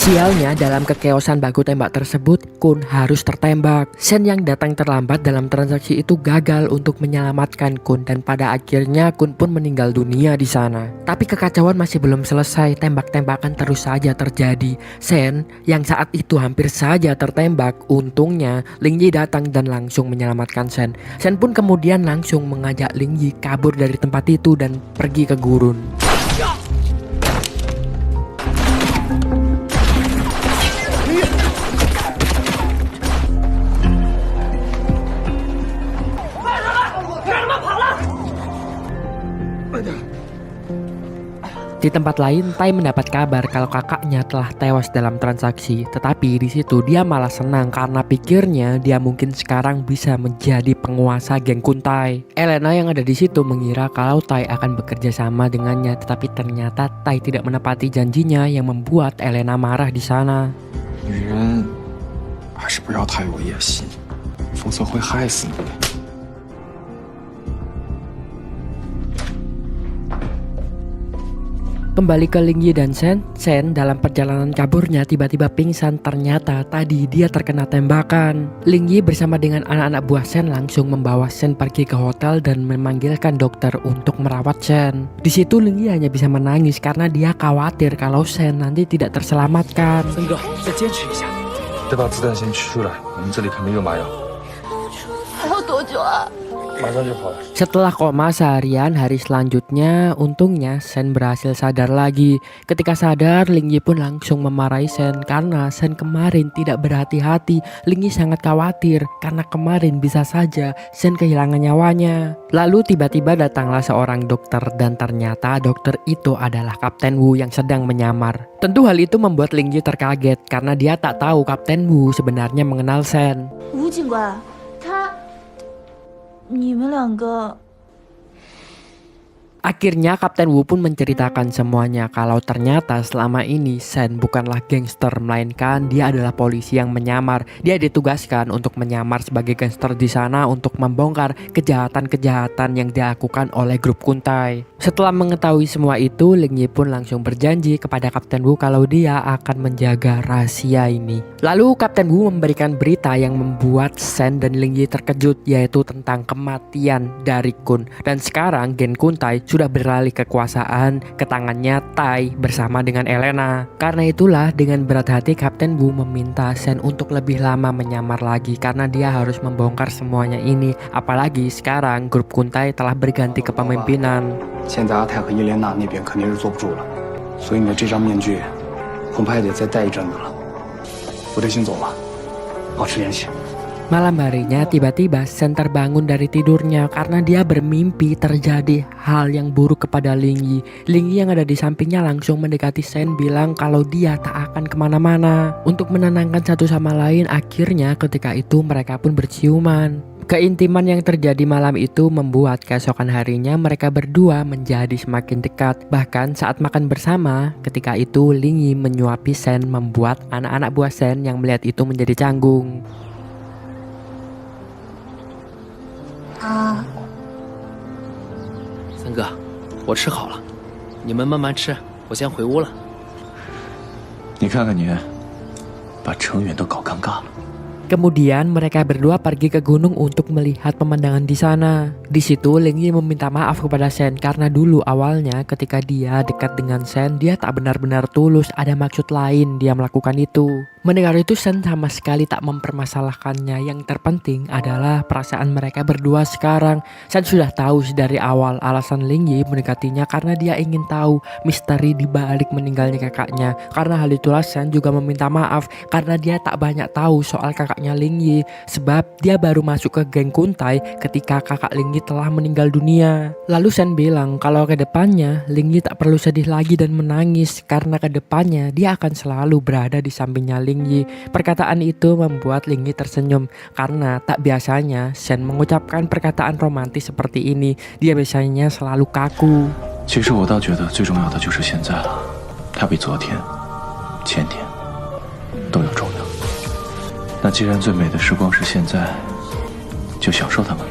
Sialnya dalam kekeosan baku tembak tersebut, Kun harus tertembak. Shen yang datang terlambat dalam transaksi itu gagal untuk menyelamatkan Kun dan pada akhirnya Kun pun meninggal dunia di sana. Tapi kekacauan masih belum selesai, tembak-tembakan terus saja terjadi. Shen yang saat itu hampir saja tertembak, untungnya Ling Yi datang dan langsung menyelamatkan Shen. Shen pun kemudian langsung mengajak Ling Yi kabur dari tempat itu dan pergi ke gurun. Di tempat lain, Tai mendapat kabar kalau kakaknya telah tewas dalam transaksi. Tetapi di situ dia malah senang karena pikirnya dia mungkin sekarang bisa menjadi penguasa geng Kun Tai. Elena yang ada di situ mengira kalau Tai akan bekerja sama dengannya, tetapi ternyata Tai tidak menepati janjinya yang membuat Elena marah di sana. 女人还是不要太有野心，否则会害死你。 Kembali ke Ling Yi dan Shen dalam perjalanan kaburnya tiba-tiba pingsan. Ternyata tadi dia terkena tembakan. Ling Yi bersama dengan anak-anak buah Shen langsung membawa Shen pergi ke hotel dan memanggilkan dokter untuk merawat Shen. Di situ Ling Yi hanya bisa menangis karena dia khawatir kalau Shen nanti tidak terselamatkan. 森哥，再坚持一下，再把子弹先取出来，我们这里肯定有麻药。还要多久啊？马上就好了。 Setelah koma seharian, hari selanjutnya untungnya Shen berhasil sadar lagi. Ketika sadar, Ling Yi pun langsung memarahi Shen karena Shen kemarin tidak berhati-hati. Ling Yi sangat khawatir karena kemarin bisa saja Shen kehilangan nyawanya. Lalu tiba-tiba datanglah seorang dokter dan ternyata dokter itu adalah Kapten Wu yang sedang menyamar. Tentu hal itu membuat Ling Yi terkaget karena dia tak tahu Kapten Wu sebenarnya mengenal Shen. 吴警官，你们两个 Akhirnya Kapten Wu pun menceritakan semuanya kalau ternyata selama ini Shen bukanlah gangster melainkan dia adalah polisi yang menyamar. Dia ditugaskan untuk menyamar sebagai gangster di sana untuk membongkar kejahatan-kejahatan yang dilakukan oleh grup Kuntai. Setelah mengetahui semua itu, Ling Yi pun langsung berjanji kepada Kapten Wu kalau dia akan menjaga rahasia ini. Lalu Kapten Wu memberikan berita yang membuat Shen dan Ling Yi terkejut, yaitu tentang kematian dari Kun. Dan sekarang Gen Kuntai sudah beralih kekuasaan ke tangannya Tai bersama dengan Elena. Karena itulah dengan berat hati Kapten Wu meminta Shen untuk lebih lama menyamar lagi karena dia harus membongkar semuanya ini. Apalagi sekarang grup Kuntai telah berganti kepemimpinan. 现在阿泰和伊莲娜那边肯定是坐不住了，所以你的这张面具恐怕也得再戴一阵子了。我得先走了，保持联系。 Malam harinya tiba-tiba Shen terbangun dari tidurnya karena dia bermimpi terjadi hal yang buruk kepada Ling Yi. Ling Yi yang ada di sampingnya langsung mendekati Shen bilang kalau dia tak akan kemana-mana. Untuk menenangkan satu sama lain, akhirnya ketika itu mereka pun berciuman. Keintiman yang terjadi malam itu membuat keesokan harinya mereka berdua menjadi semakin dekat. Bahkan saat makan bersama, ketika itu Ling Yi menyuapi Shen membuat anak-anak buah Shen yang melihat itu menjadi canggung. 三哥，我吃好了，你们慢慢吃，我先回屋了。你看看你，把成员都搞尴尬了。 Kemudian mereka berdua pergi ke gunung untuk melihat pemandangan di sana. Di situ Ling Yi meminta maaf kepada Shen karena dulu awalnya ketika dia dekat dengan Shen, dia tak benar-benar tulus, ada maksud lain dia melakukan itu. Mendengar itu Shen sama sekali tak mempermasalahkannya. Yang terpenting adalah perasaan mereka berdua sekarang. Shen sudah tahu dari awal alasan Ling Yi mendekatinya karena dia ingin tahu misteri di balik meninggalnya kakaknya. Karena hal itulah Shen juga meminta maaf karena dia tak banyak tahu soal kakaknya Ling Yi, sebab dia baru masuk ke geng Kuntai ketika kakak Ling Yi telah meninggal dunia. Lalu Shen bilang kalau ke depannya Ling Yi tak perlu sedih lagi dan menangis karena ke depannya dia akan selalu berada di sampingnya Ling Yi. Perkataan itu membuat Ling Yi tersenyum karena tak biasanya Shen mengucapkan perkataan romantis seperti ini. Dia biasanya selalu kaku. 其实我倒觉得最重要的就是现在了，它比昨天、前天都要重要。那既然最美的时光是现在，就享受它们。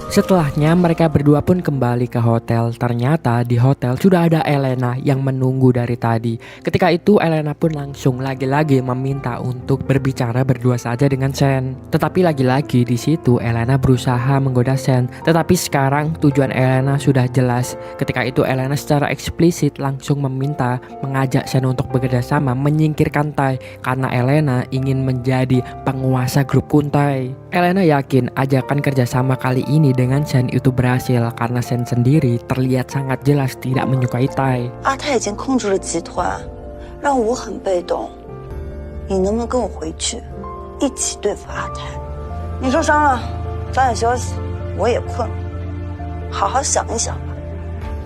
Setelahnya mereka berdua pun kembali ke hotel. Ternyata di hotel sudah ada Elena yang menunggu dari tadi. Ketika itu Elena pun langsung lagi-lagi meminta untuk berbicara berdua saja dengan Shen. Tetapi lagi-lagi di situ Elena berusaha menggoda Shen. Tetapi sekarang tujuan Elena sudah jelas. Ketika itu Elena secara eksplisit langsung meminta mengajak Shen untuk bekerja sama menyingkirkan Tai karena Elena ingin menjadi penguasa grup Kuntai. Elena yakin ajakan kerjasama kali ini dengan Shen itu berhasil karena Shen sendiri terlihat sangat jelas tidak menyukai Tai. 阿泰已经控制了集团，让我很被动。你能不能跟我回去，一起对付阿泰？你受伤了，早点休息。我也困了，好好想一想吧。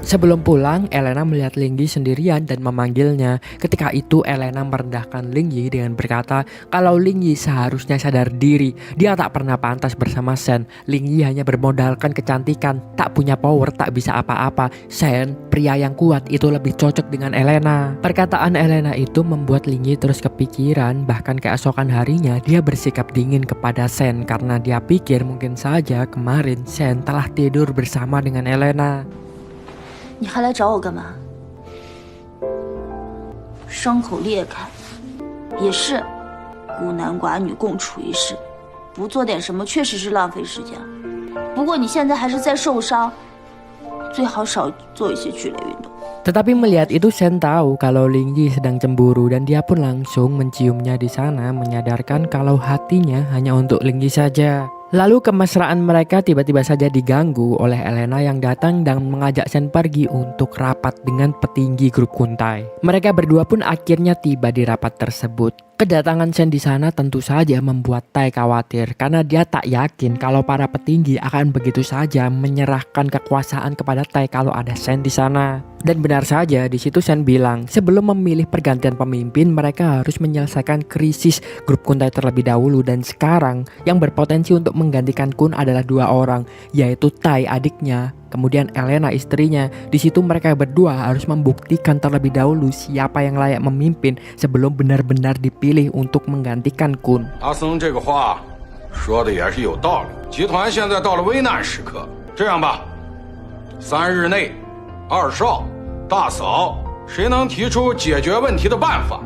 Sebelum pulang, Elena melihat Ling Yi sendirian dan memanggilnya. Ketika itu Elena merendahkan Ling Yi dengan berkata kalau Ling Yi seharusnya sadar diri. Dia tak pernah pantas bersama Shen. Ling Yi hanya bermodalkan kecantikan, tak punya power, tak bisa apa-apa. Shen, pria yang kuat itu lebih cocok dengan Elena. Perkataan Elena itu membuat Ling Yi terus kepikiran. Bahkan keesokan harinya dia bersikap dingin kepada Shen karena dia pikir mungkin saja kemarin Shen telah tidur bersama dengan Elena. 你还来找我干嘛？伤口裂开，也是孤男寡女共处一室，不做点什么确实是浪费时间。不过你现在还是在受伤，最好少做一些剧烈运动。 Tetapi melihat itu Shen tahu kalau Ling Yi sedang cemburu dan dia pun langsung menciumnya di sana menyadarkan kalau hatinya hanya untuk Ling Yi saja. Lalu kemesraan mereka tiba-tiba saja diganggu oleh Elena yang datang dan mengajak Shen pergi untuk rapat dengan petinggi grup Kuntai. Mereka berdua pun akhirnya tiba di rapat tersebut. Kedatangan Shen di sana tentu saja membuat Tai khawatir karena dia tak yakin kalau para petinggi akan begitu saja menyerahkan kekuasaan kepada Tai kalau ada Shen di sana. Dan benar saja di situ Shen bilang sebelum memilih pergantian pemimpin mereka harus menyelesaikan krisis grup Kuntai terlebih dahulu, dan sekarang yang berpotensi untuk menggantikan Kun adalah dua orang, yaitu Tai adiknya, kemudian Elena istrinya. Di situ mereka berdua harus membuktikan terlebih dahulu siapa yang layak memimpin sebelum benar-benar dipilih untuk menggantikan Kun. 阿森这个话说的也是有道理，集团现在到了危难时刻。这样吧，3日内，二少、大嫂，谁能提出解决问题的办法，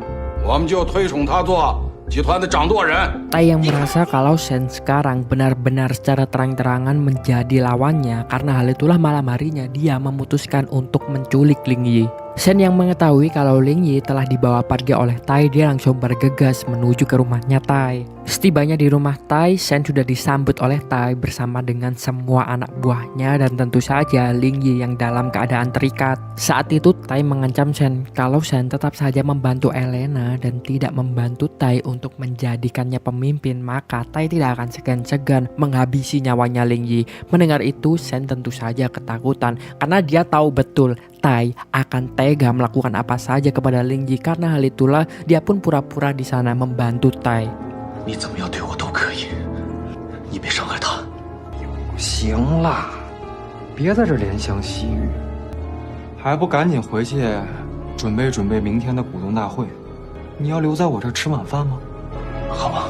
我们就推崇他做集团的掌舵人。 Tai yang merasa kalau Shen sekarang benar-benar secara terang-terangan menjadi lawannya, karena hal itulah malam harinya dia memutuskan untuk menculik Ling Yi. Shen yang mengetahui kalau Ling Yi telah dibawa pergi oleh Tai, dia langsung bergegas menuju ke rumahnya Tai. Setibanya di rumah Tai, Shen sudah disambut oleh Tai bersama dengan semua anak buahnya dan tentu saja Ling Yi yang dalam keadaan terikat. Saat itu Tai mengancam Shen kalau Shen tetap saja membantu Elena dan tidak membantu Tai untuk menjadikannya pemimpin, maka Tai tidak akan segan-segan menghabisi nyawanya Ling Yi. Mendengar itu Shen tentu saja ketakutan karena dia tahu betul Tai akan tega melakukan apa saja kepada Ling Yi. Karena hal itulah dia pun pura-pura di sana membantu Tai. 你怎么样对我都可以，你别伤害他。行了，别在这怜香惜玉，还不赶紧回去准备准备明天的股东大会？你要留在我这儿吃晚饭吗？好啊。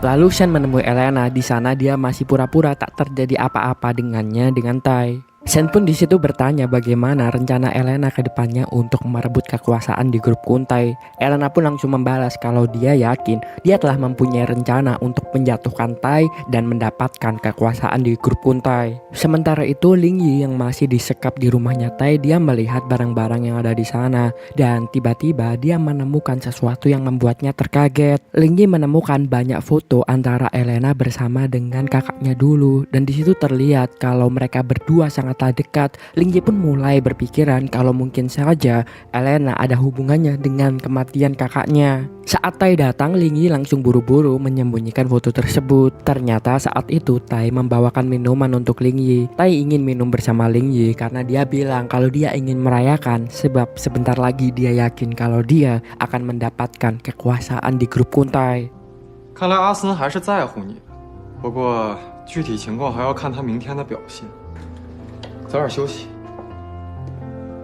Lalu Shen menemui Elena. Di sana dia masih pura-pura tak terjadi apa-apa dengannya dengan Tai. Shen pun di situ bertanya bagaimana rencana Elena ke depannya untuk merebut kekuasaan di grup Kuntai. Elena pun langsung membalas kalau dia yakin dia telah mempunyai rencana untuk menjatuhkan Tai dan mendapatkan kekuasaan di grup Kuntai. Sementara itu Ling Yi yang masih disekap di rumahnya Tai, dia melihat barang-barang yang ada di sana dan tiba-tiba dia menemukan sesuatu yang membuatnya terkaget. Ling Yi menemukan banyak foto antara Elena bersama dengan kakaknya dulu, dan di situ terlihat kalau mereka berdua sangat dekat. Ling Yi pun mulai berpikiran kalau mungkin saja Elena ada hubungannya dengan kematian kakaknya. Saat Tai datang, Ling Yi langsung buru-buru menyembunyikan foto tersebut. Ternyata saat itu Tai membawakan minuman untuk Ling Yi. Tai ingin minum bersama Ling Yi karena dia bilang kalau dia ingin merayakan sebab sebentar lagi dia yakin kalau dia akan mendapatkan kekuasaan di grup Kuntai. 看来阿森还是在乎你的，不过具体情况还要看他明天的表现。 早点休息。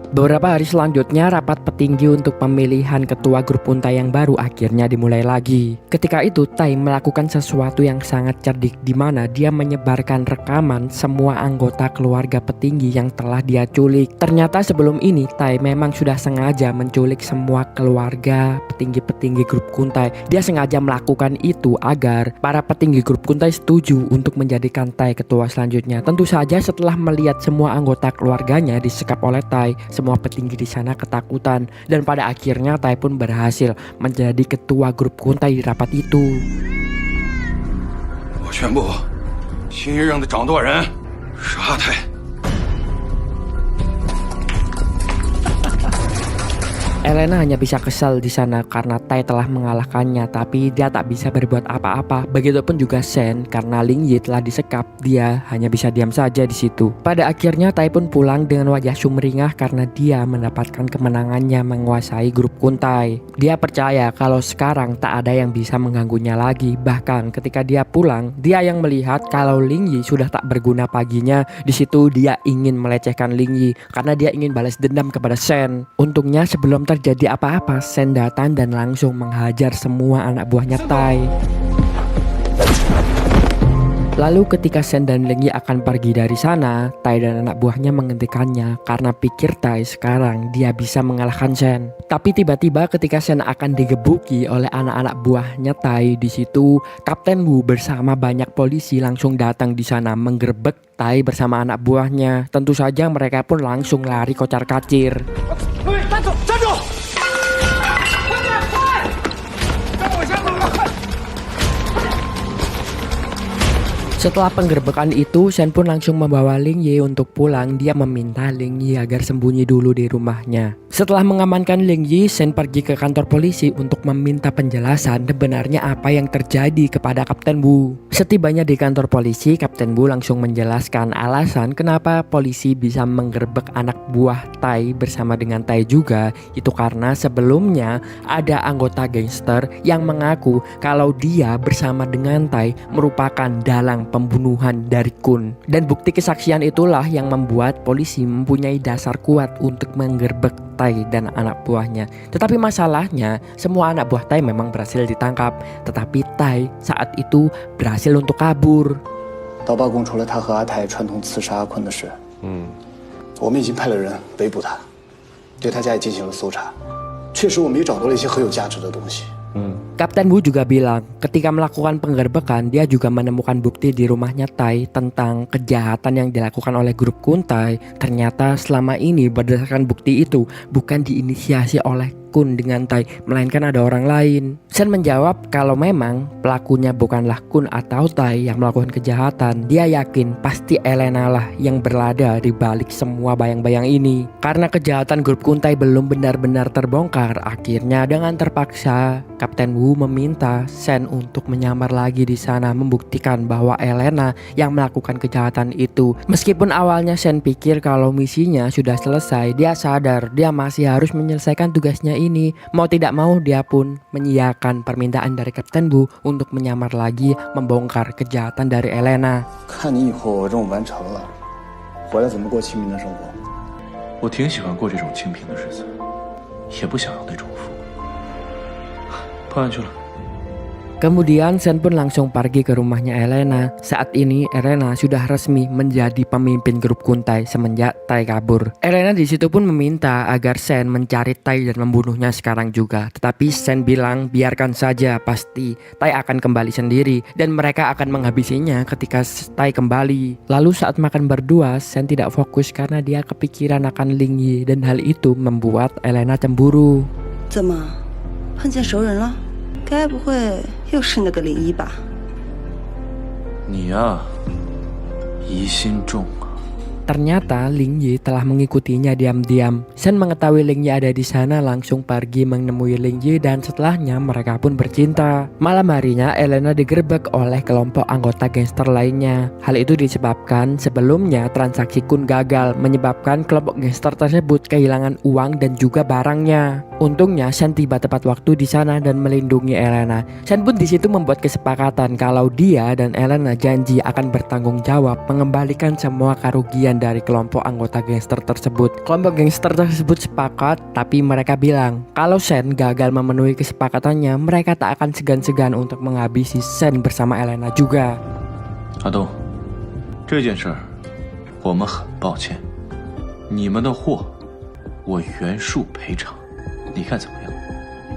Beberapa hari selanjutnya rapat petinggi untuk pemilihan ketua grup Kuntai yang baru akhirnya dimulai lagi. Ketika itu Tai melakukan sesuatu yang sangat cerdik, di mana dia menyebarkan rekaman semua anggota keluarga petinggi yang telah dia culik. Ternyata sebelum ini Tai memang sudah sengaja menculik semua keluarga petinggi-petinggi grup Kuntai. Dia sengaja melakukan itu agar para petinggi grup Kuntai setuju untuk menjadikan Tai ketua selanjutnya. Tentu saja setelah melihat semua anggota keluarganya disekap oleh Tai, semua petinggi di sana ketakutan dan pada akhirnya Tai pun berhasil menjadi ketua grup Kuntai di rapat itu. 我宣布，新一任的掌舵人是阿泰。 Elena hanya bisa kesal di sana karena Tai telah mengalahkannya, tapi dia tak bisa berbuat apa-apa. Begitupun juga Shen, karena Ling Yi telah disekap, dia hanya bisa diam saja di situ. Pada akhirnya Tai pun pulang dengan wajah sumringah karena dia mendapatkan kemenangannya menguasai grup Kuntai. Dia percaya kalau sekarang tak ada yang bisa mengganggunya lagi. Bahkan ketika dia pulang, dia yang melihat kalau Ling Yi sudah tak berguna paginya. Di situ dia ingin melecehkan Ling Yi karena dia ingin balas dendam kepada Shen. Untungnya sebelum terjadi apa-apa, Shen datang dan langsung menghajar semua anak buahnya Tai. Lalu ketika Shen dan Ling Yi akan pergi dari sana, Tai dan anak buahnya menghentikannya karena pikir Tai sekarang dia bisa mengalahkan Shen. Tapi tiba-tiba ketika Shen akan digebuki oleh anak-anak buahnya Tai, di situ Kapten Wu bersama banyak polisi langsung datang di sana menggerebek Tai bersama anak buahnya. Tentu saja mereka pun langsung lari kocar-kacir. 站住！站住！快点，快！让我先走了，快！ Setelah penggerbekan itu, Shen pun langsung membawa Ling Yi untuk pulang. Dia meminta Ling Yi agar sembunyi dulu di rumahnya. Setelah mengamankan Ling Yi, Shen pergi ke kantor polisi untuk meminta penjelasan sebenarnya apa yang terjadi kepada Kapten Wu. Setibanya di kantor polisi, Kapten Wu langsung menjelaskan alasan kenapa polisi bisa menggerbek anak buah Tai bersama dengan Tai juga. Itu karena sebelumnya ada anggota gangster yang mengaku kalau dia bersama dengan Tai merupakan dalang pembunuhan dari Kun. Dan bukti kesaksian itulah yang membuat polisi mempunyai dasar kuat untuk menggerbek Tai dan anak buahnya. Tetapi masalahnya, semua anak buah Tai memang berhasil ditangkap, tetapi Tai saat itu berhasil untuk kabur. 刀疤供出了他和阿泰串通刺杀阿坤的事。我们已经派了人围捕他，对他家也进行了搜查，确实我们也找到了一些很有价值的东西。 Kapten Wu juga bilang ketika melakukan penggerbekan dia juga menemukan bukti di rumahnya Tai tentang kejahatan yang dilakukan oleh grup Kun Tai. Ternyata selama ini berdasarkan bukti itu bukan diinisiasi oleh Kun dengan Tai, melainkan ada orang lain. Shen menjawab kalau memang pelakunya bukanlah Kun atau Tai yang melakukan kejahatan. Dia yakin pasti Elena lah yang berada di balik semua bayang-bayang ini. Karena kejahatan grup Kun Tai belum benar-benar terbongkar, akhirnya dengan terpaksa Kapten Wu meminta Shen untuk menyamar lagi di sana, membuktikan bahwa Elena yang melakukan kejahatan itu. Meskipun awalnya Shen pikir kalau misinya sudah selesai, dia sadar dia masih harus menyelesaikan tugasnya ini. Mau tidak mau dia pun mengiyakan permintaan dari Kapten Wu untuk menyamar lagi membongkar kejahatan dari Elena. 看你以后任务完成了，回来怎么过清明的生活？我挺喜欢过这种清贫的日子，也不想要那种富。破案去了。 Kemudian Shen pun langsung pergi ke rumahnya Elena. Saat ini Elena sudah resmi menjadi pemimpin grup Kun Tai semenjak Tai kabur. Elena di situ pun meminta agar Shen mencari Tai dan membunuhnya sekarang juga. Tetapi Shen bilang biarkan saja, pasti Tai akan kembali sendiri dan mereka akan menghabisinya ketika Tai kembali. Lalu saat makan berdua, Shen tidak fokus karena dia kepikiran akan Ling Yi dan hal itu membuat Elena cemburu. 怎么，碰见熟人了？该不会又是那个林一吧？你呀，疑心重啊。 Ternyata Ling Yi telah mengikutinya diam-diam. Shen mengetahui Ling Yi ada di sana, langsung pergi menemui Ling Yi dan setelahnya mereka pun bercinta. Malam harinya Elena digerebek oleh kelompok anggota gangster lainnya. Hal itu disebabkan sebelumnya transaksi Kun gagal, menyebabkan kelompok gangster tersebut kehilangan uang dan juga barangnya. Untungnya Shen tiba tepat waktu di sana dan melindungi Elena. Shen pun di situ membuat kesepakatan kalau dia dan Elena janji akan bertanggung jawab mengembalikan semua kerugian dari kelompok anggota gangster tersebut. Kelompok gangster tersebut sepakat, tapi mereka bilang kalau Shen gagal memenuhi kesepakatannya, mereka tak akan segan-segan untuk menghabisi Shen bersama Elena juga. 阿东，这件事儿我们很抱歉，你们的货我原数赔偿，你看怎么样？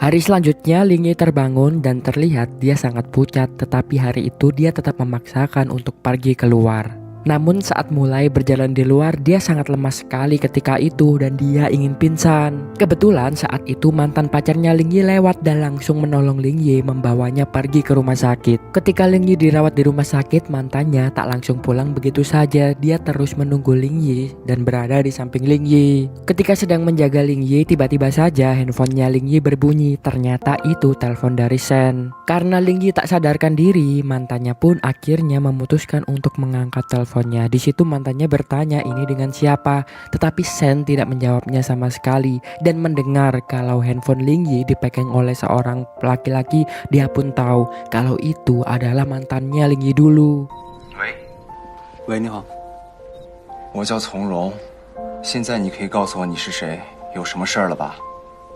Hari selanjutnya Ling Yi terbangun dan terlihat dia sangat pucat, tetapi hari itu dia tetap memaksakan untuk pergi keluar. Namun saat mulai berjalan di luar, dia sangat lemas sekali ketika itu dan dia ingin pingsan. Kebetulan saat itu mantan pacarnya Ling Yi lewat dan langsung menolong Ling Yi, membawanya pergi ke rumah sakit. Ketika Ling Yi dirawat di rumah sakit, mantannya tak langsung pulang begitu saja. Dia terus menunggu Ling Yi dan berada di samping Ling Yi. Ketika sedang menjaga Ling Yi, tiba-tiba saja handphonenya Ling Yi berbunyi. Ternyata itu telepon dari Shen. Karena Ling Yi tak sadarkan diri, mantannya pun akhirnya memutuskan untuk mengangkat teleponnya. Di situ mantannya bertanya ini dengan siapa, tetapi Shen tidak menjawabnya sama sekali dan mendengar kalau handphone Ling Yi dipegang oleh seorang laki-laki. Dia pun tahu kalau itu adalah mantannya Ling Yi dulu. 喂，你好，我叫从容，现在你可以告诉我你是谁，有什么事儿了吧？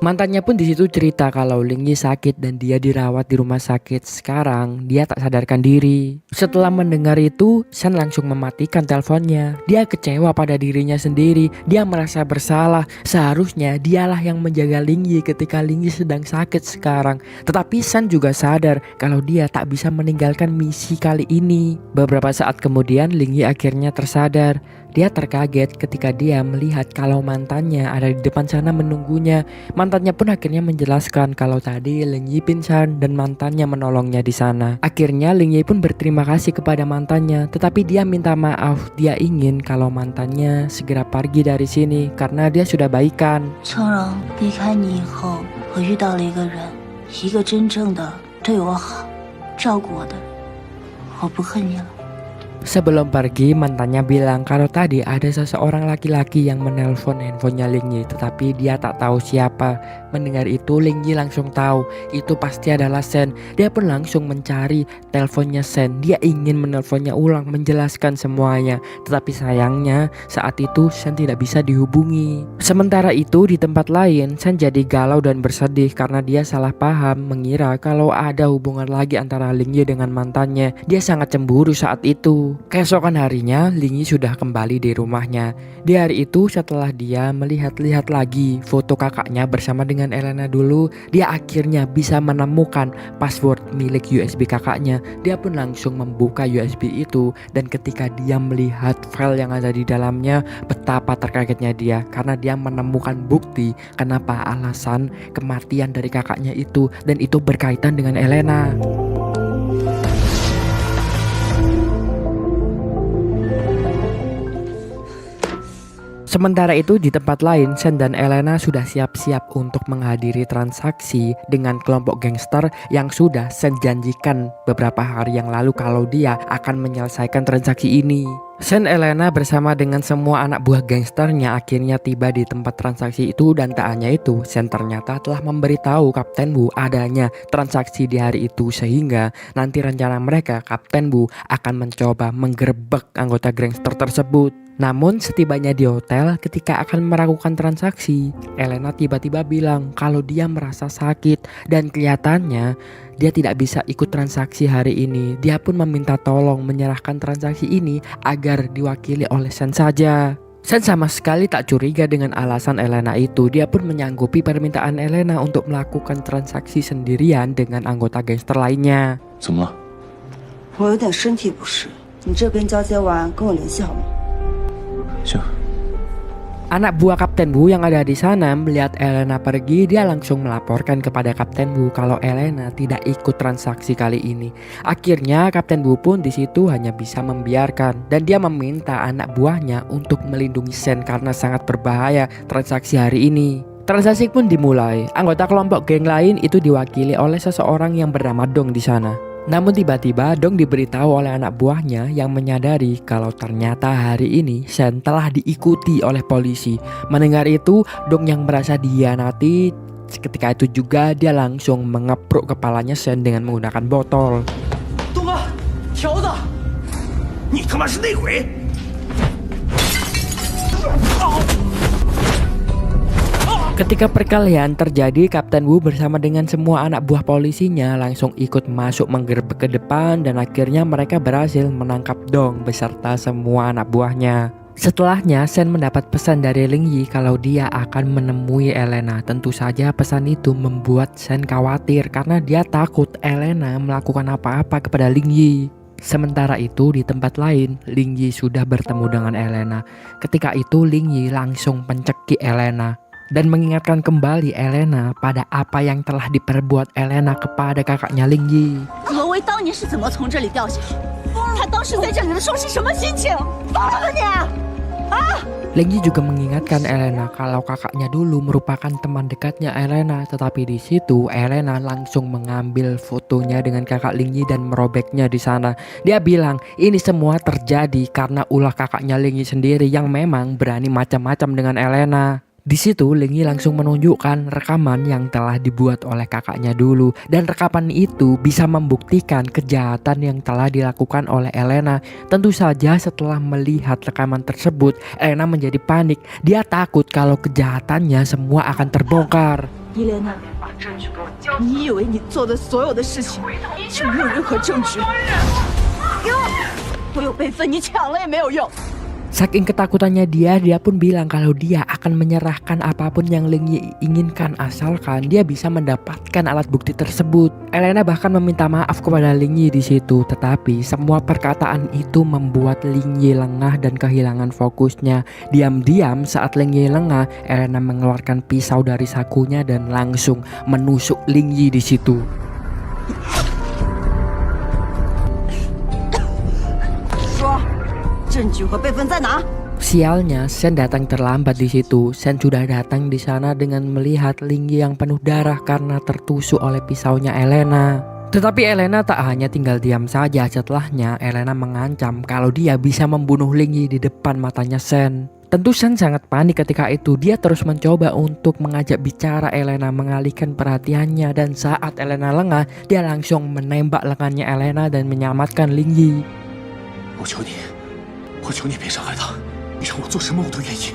Mantannya pun di situ cerita kalau Ling Yi sakit dan dia dirawat di rumah sakit. Sekarang dia tak sadarkan diri. Setelah mendengar itu, Shen langsung mematikan teleponnya. Dia kecewa pada dirinya sendiri. Dia merasa bersalah. Seharusnya dialah yang menjaga Ling Yi ketika Ling Yi sedang sakit sekarang. Tetapi Shen juga sadar kalau dia tak bisa meninggalkan misi kali ini. Beberapa saat kemudian Ling Yi akhirnya tersadar. Dia terkaget ketika dia melihat kalau mantannya ada di depan sana menunggunya. Mantannya pun akhirnya menjelaskan kalau tadi Ling Yi pingsan dan mantannya menolongnya di sana. Akhirnya Ling Yi pun berterima kasih kepada mantannya, tetapi dia minta maaf. Dia ingin kalau mantannya segera pergi dari sini karena dia sudah baikan. 成荣，离开你以后，我遇到了一个人，一个真正的对我好、照顾我的人。我不恨你了。 Sebelum pergi, mantannya bilang kalau tadi ada seseorang laki-laki yang menelpon handphonenya Ling Yi, tetapi dia tak tahu siapa. Mendengar itu, Ling Yi langsung tahu itu pasti adalah Shen. Dia pun langsung mencari teleponnya Shen. Dia ingin menelponnya ulang, menjelaskan semuanya. Tetapi sayangnya saat itu Shen tidak bisa dihubungi. Sementara itu di tempat lain, Shen jadi galau dan bersedih karena dia salah paham mengira kalau ada hubungan lagi antara Ling Yi dengan mantannya. Dia sangat cemburu saat itu. Keesokan harinya, Ling Yi sudah kembali di rumahnya. Di hari itu setelah dia melihat-lihat lagi foto kakaknya bersama dengan Elena dulu, dia akhirnya bisa menemukan password milik USB kakaknya. Dia pun langsung membuka USB itu dan ketika dia melihat file yang ada di dalamnya, betapa terkagetnya dia karena dia menemukan bukti kenapa alasan kematian dari kakaknya itu dan itu berkaitan dengan Elena. Sementara itu di tempat lain, Shen dan Elena sudah siap-siap untuk menghadiri transaksi dengan kelompok gangster yang sudah Shen janjikan beberapa hari yang lalu kalau dia akan menyelesaikan transaksi ini. Shen Elena bersama dengan semua anak buah gangsternya akhirnya tiba di tempat transaksi itu dan tak hanya itu, Shen ternyata telah memberitahu Kapten Wu adanya transaksi di hari itu sehingga nanti rencana mereka Kapten Wu akan mencoba menggerebek anggota gangster tersebut. Namun setibanya di hotel ketika akan melakukan transaksi, Elena tiba-tiba bilang kalau dia merasa sakit dan kelihatannya dia tidak bisa ikut transaksi hari ini. Dia pun meminta tolong menyerahkan transaksi ini agar diwakili oleh Shen saja. Shen sama sekali tak curiga dengan alasan Elena itu. Dia pun menyanggupi permintaan Elena untuk melakukan transaksi sendirian dengan anggota gangster lainnya. 怎么了？我有点身体不适，你这边交接完跟我联系好吗？ 行。 Anak buah Kapten Wu yang ada di sana melihat Elena pergi, dia langsung melaporkan kepada Kapten Wu kalau Elena tidak ikut transaksi kali ini. Akhirnya Kapten Wu pun di situ hanya bisa membiarkan dan dia meminta anak buahnya untuk melindungi Shen karena sangat berbahaya transaksi hari ini. Transaksi pun dimulai. Anggota kelompok geng lain itu diwakili oleh seseorang yang bernama Dong di sana. Namun tiba-tiba Dong diberitahu oleh anak buahnya yang menyadari kalau ternyata hari ini Shen telah diikuti oleh polisi. Mendengar itu, Dong yang merasa dihianati, ketika itu juga dia langsung mengepruk kepalanya Shen dengan menggunakan botol. 东哥，条子，你他妈是内鬼！ Ketika perkelahian terjadi, Kapten Wu bersama dengan semua anak buah polisinya langsung ikut masuk menggerebek ke depan dan akhirnya mereka berhasil menangkap Dong beserta semua anak buahnya. Setelahnya, Shen mendapat pesan dari Ling Yi kalau dia akan menemui Elena. Tentu saja pesan itu membuat Shen khawatir karena dia takut Elena melakukan apa-apa kepada Ling Yi. Sementara itu di tempat lain, Ling Yi sudah bertemu dengan Elena. Ketika itu Ling Yi langsung mencekik Elena dan mengingatkan kembali Elena pada apa yang telah diperbuat Elena kepada kakaknya Ling Yi. 何为当年是怎么从这里掉下去？他当时在这里的时候是什么心情？疯了吧你！啊！ Ling Yi juga mengingatkan Elena kalau kakaknya dulu merupakan teman dekatnya Elena, tetapi di situ Elena langsung mengambil fotonya dengan kakak Ling Yi dan merobeknya di sana. Dia bilang ini semua terjadi karena ulah kakaknya Ling Yi sendiri yang memang berani macam-macam dengan Elena. Di situ Ling Yi langsung menunjukkan rekaman yang telah dibuat oleh kakaknya dulu dan rekaman itu bisa membuktikan kejahatan yang telah dilakukan oleh Elena. Tentu saja setelah melihat rekaman tersebut, Elena menjadi panik. Dia takut kalau kejahatannya semua akan terbongkar. Elena，你以为你做的所有的事情就没有任何证据？给我！我有备份，你抢了也没有用。Saking ketakutannya dia pun bilang kalau dia akan menyerahkan apapun yang Ling Yi inginkan asalkan dia bisa mendapatkan alat bukti tersebut. Elena bahkan meminta maaf kepada Ling Yi di situ, tetapi semua perkataan itu membuat Ling Yi lengah dan kehilangan fokusnya. Diam-diam saat Ling Yi lengah, Elena mengeluarkan pisau dari sakunya dan langsung menusuk Ling Yi di situ. Sialnya, Shen datang terlambat di situ. Shen sudah datang di sana dengan melihat Ling Yi yang penuh darah karena tertusuk oleh pisaunya Elena. Tetapi Elena tak hanya tinggal diam saja. Setelahnya, Elena mengancam kalau dia bisa membunuh Ling Yi di depan matanya Shen. Tentu Shen sangat panik ketika itu. Dia terus mencoba untuk mengajak bicara Elena, mengalihkan perhatiannya, dan saat Elena lengah, dia langsung menembak lengannya Elena dan menyelamatkan Ling Yi. 我求你别伤害他，你让我做什么我都愿意。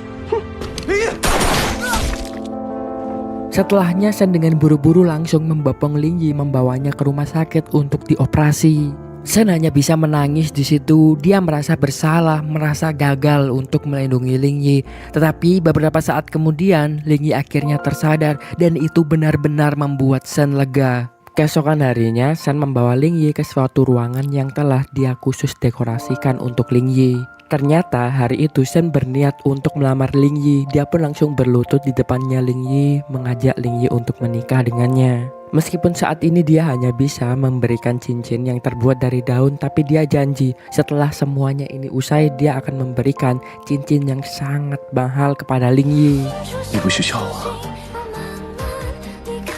Setelahnya Shen dengan buru-buru langsung membopong Ling Yi, membawanya ke rumah sakit untuk dioperasi. Shen hanya bisa menangis di situ. Dia merasa bersalah, merasa gagal untuk melindungi Ling Yi. Tetapi beberapa saat kemudian Ling Yi akhirnya tersadar dan itu benar-benar membuat Shen lega. Keesokan harinya, Shen membawa Ling Yi ke suatu ruangan yang telah dia khusus dekorasikan untuk Ling Yi. Ternyata hari itu Shen berniat untuk melamar Ling Yi. Dia pun langsung berlutut di depannya Ling Yi, mengajak Ling Yi untuk menikah dengannya. Meskipun saat ini dia hanya bisa memberikan cincin yang terbuat dari daun, tapi dia janji setelah semuanya ini usai dia akan memberikan cincin yang sangat mahal kepada Ling Yi. 你不许笑我，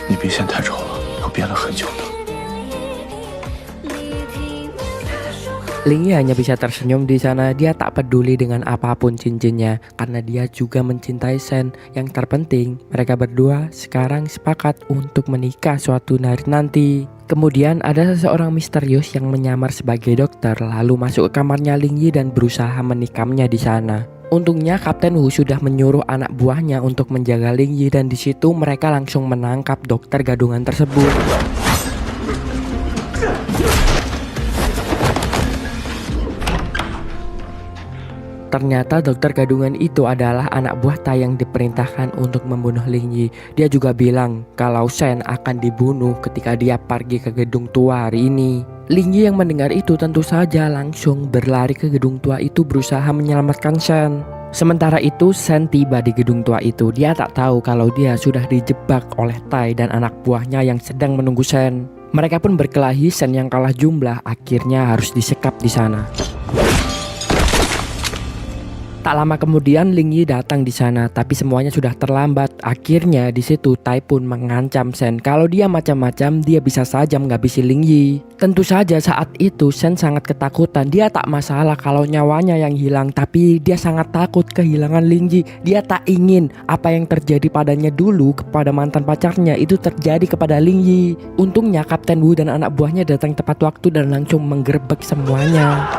你别显太丑了，我憋了很久的。 Ling Yi hanya bisa tersenyum di sana. Dia tak peduli dengan apapun cincinnya karena dia juga mencintai Shen. Yang terpenting, mereka berdua sekarang sepakat untuk menikah suatu hari nanti. Kemudian ada seseorang misterius yang menyamar sebagai dokter lalu masuk ke kamarnya Ling Yi dan berusaha menikamnya di sana. Untungnya Kapten Wu sudah menyuruh anak buahnya untuk menjaga Ling Yi dan di situ mereka langsung menangkap dokter gadungan tersebut. Ternyata dokter gadungan itu adalah anak buah Tai yang diperintahkan untuk membunuh Ling Yi. Dia juga bilang kalau Shen akan dibunuh ketika dia pergi ke gedung tua hari ini. Ling Yi yang mendengar itu tentu saja langsung berlari ke gedung tua itu berusaha menyelamatkan Shen. Sementara itu Shen tiba di gedung tua itu. Dia tak tahu kalau dia sudah dijebak oleh Tai dan anak buahnya yang sedang menunggu Shen. Mereka pun berkelahi. Shen yang kalah jumlah akhirnya harus disekap di sana. Tak lama kemudian Ling Yi datang di sana, tapi semuanya sudah terlambat. Akhirnya di situ Tai pun mengancam Shen kalau dia macam-macam dia bisa saja menghabisi Ling Yi. Tentu saja saat itu Shen sangat ketakutan. Dia tak masalah kalau nyawanya yang hilang, tapi dia sangat takut kehilangan Ling Yi. Dia tak ingin apa yang terjadi padanya dulu kepada mantan pacarnya itu terjadi kepada Ling Yi. Untungnya Kapten Wu dan anak buahnya datang tepat waktu dan langsung menggerebek semuanya.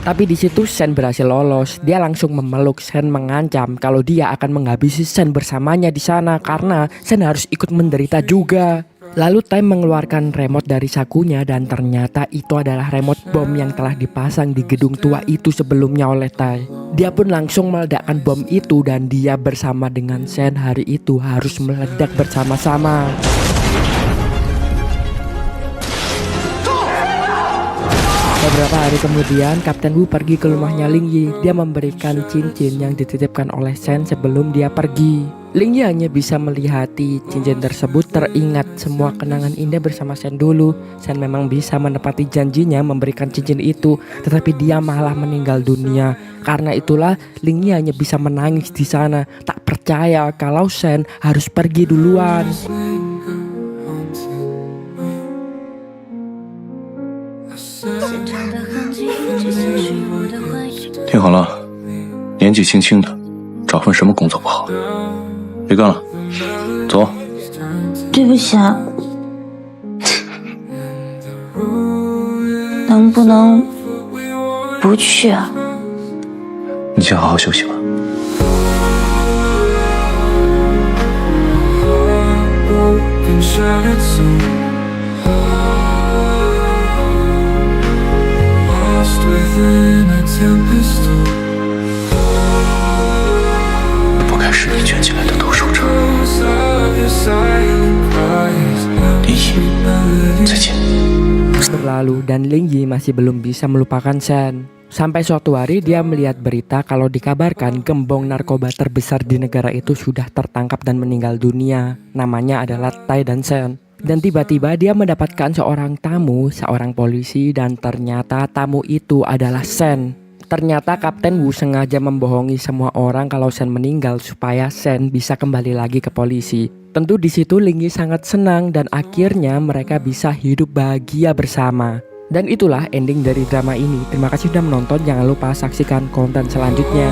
Tapi di situ Shen berhasil lolos. Dia langsung memeluk Shen mengancam kalau dia akan menghabisi Shen bersamanya di sana karena Shen harus ikut menderita juga. Lalu Tai mengeluarkan remote dari sakunya dan ternyata itu adalah remote bom yang telah dipasang di gedung tua itu sebelumnya oleh Tai. Dia pun langsung meledakkan bom itu dan dia bersama dengan Shen hari itu harus meledak bersama-sama. Beberapa hari kemudian, Kapten Wu pergi ke rumahnya Ling Yi. Dia memberikan cincin yang dititipkan oleh Shen sebelum dia pergi. Ling Yi hanya bisa melihati cincin tersebut, teringat semua kenangan indah bersama Shen dulu. Shen memang bisa menepati janjinya memberikan cincin itu, tetapi dia malah meninggal dunia. Karena itulah Ling Yi hanya bisa menangis di sana, tak percaya kalau Shen harus pergi duluan. 听好了，年纪轻轻的，找份什么工作不好？别干了，走。对不起啊，能不能不去啊？你先好好休息吧。Within 不该是你卷起来的毒手掌。林一，再见。 Berlalu dan Ling Yi masih belum bisa melupakan Shen. Sampai suatu hari dia melihat berita kalau dikabarkan gembong narkoba terbesar di negara itu sudah tertangkap dan meninggal dunia. Namanya adalah Tai dan Shen. Dan tiba-tiba dia mendapatkan seorang tamu, seorang polisi, dan ternyata tamu itu adalah Shen. Ternyata Kapten Wu sengaja membohongi semua orang kalau Shen meninggal supaya Shen bisa kembali lagi ke polisi. Tentu di situ Ling Yi sangat senang dan akhirnya mereka bisa hidup bahagia bersama. Dan itulah ending dari drama ini. Terima kasih sudah menonton, jangan lupa saksikan konten selanjutnya.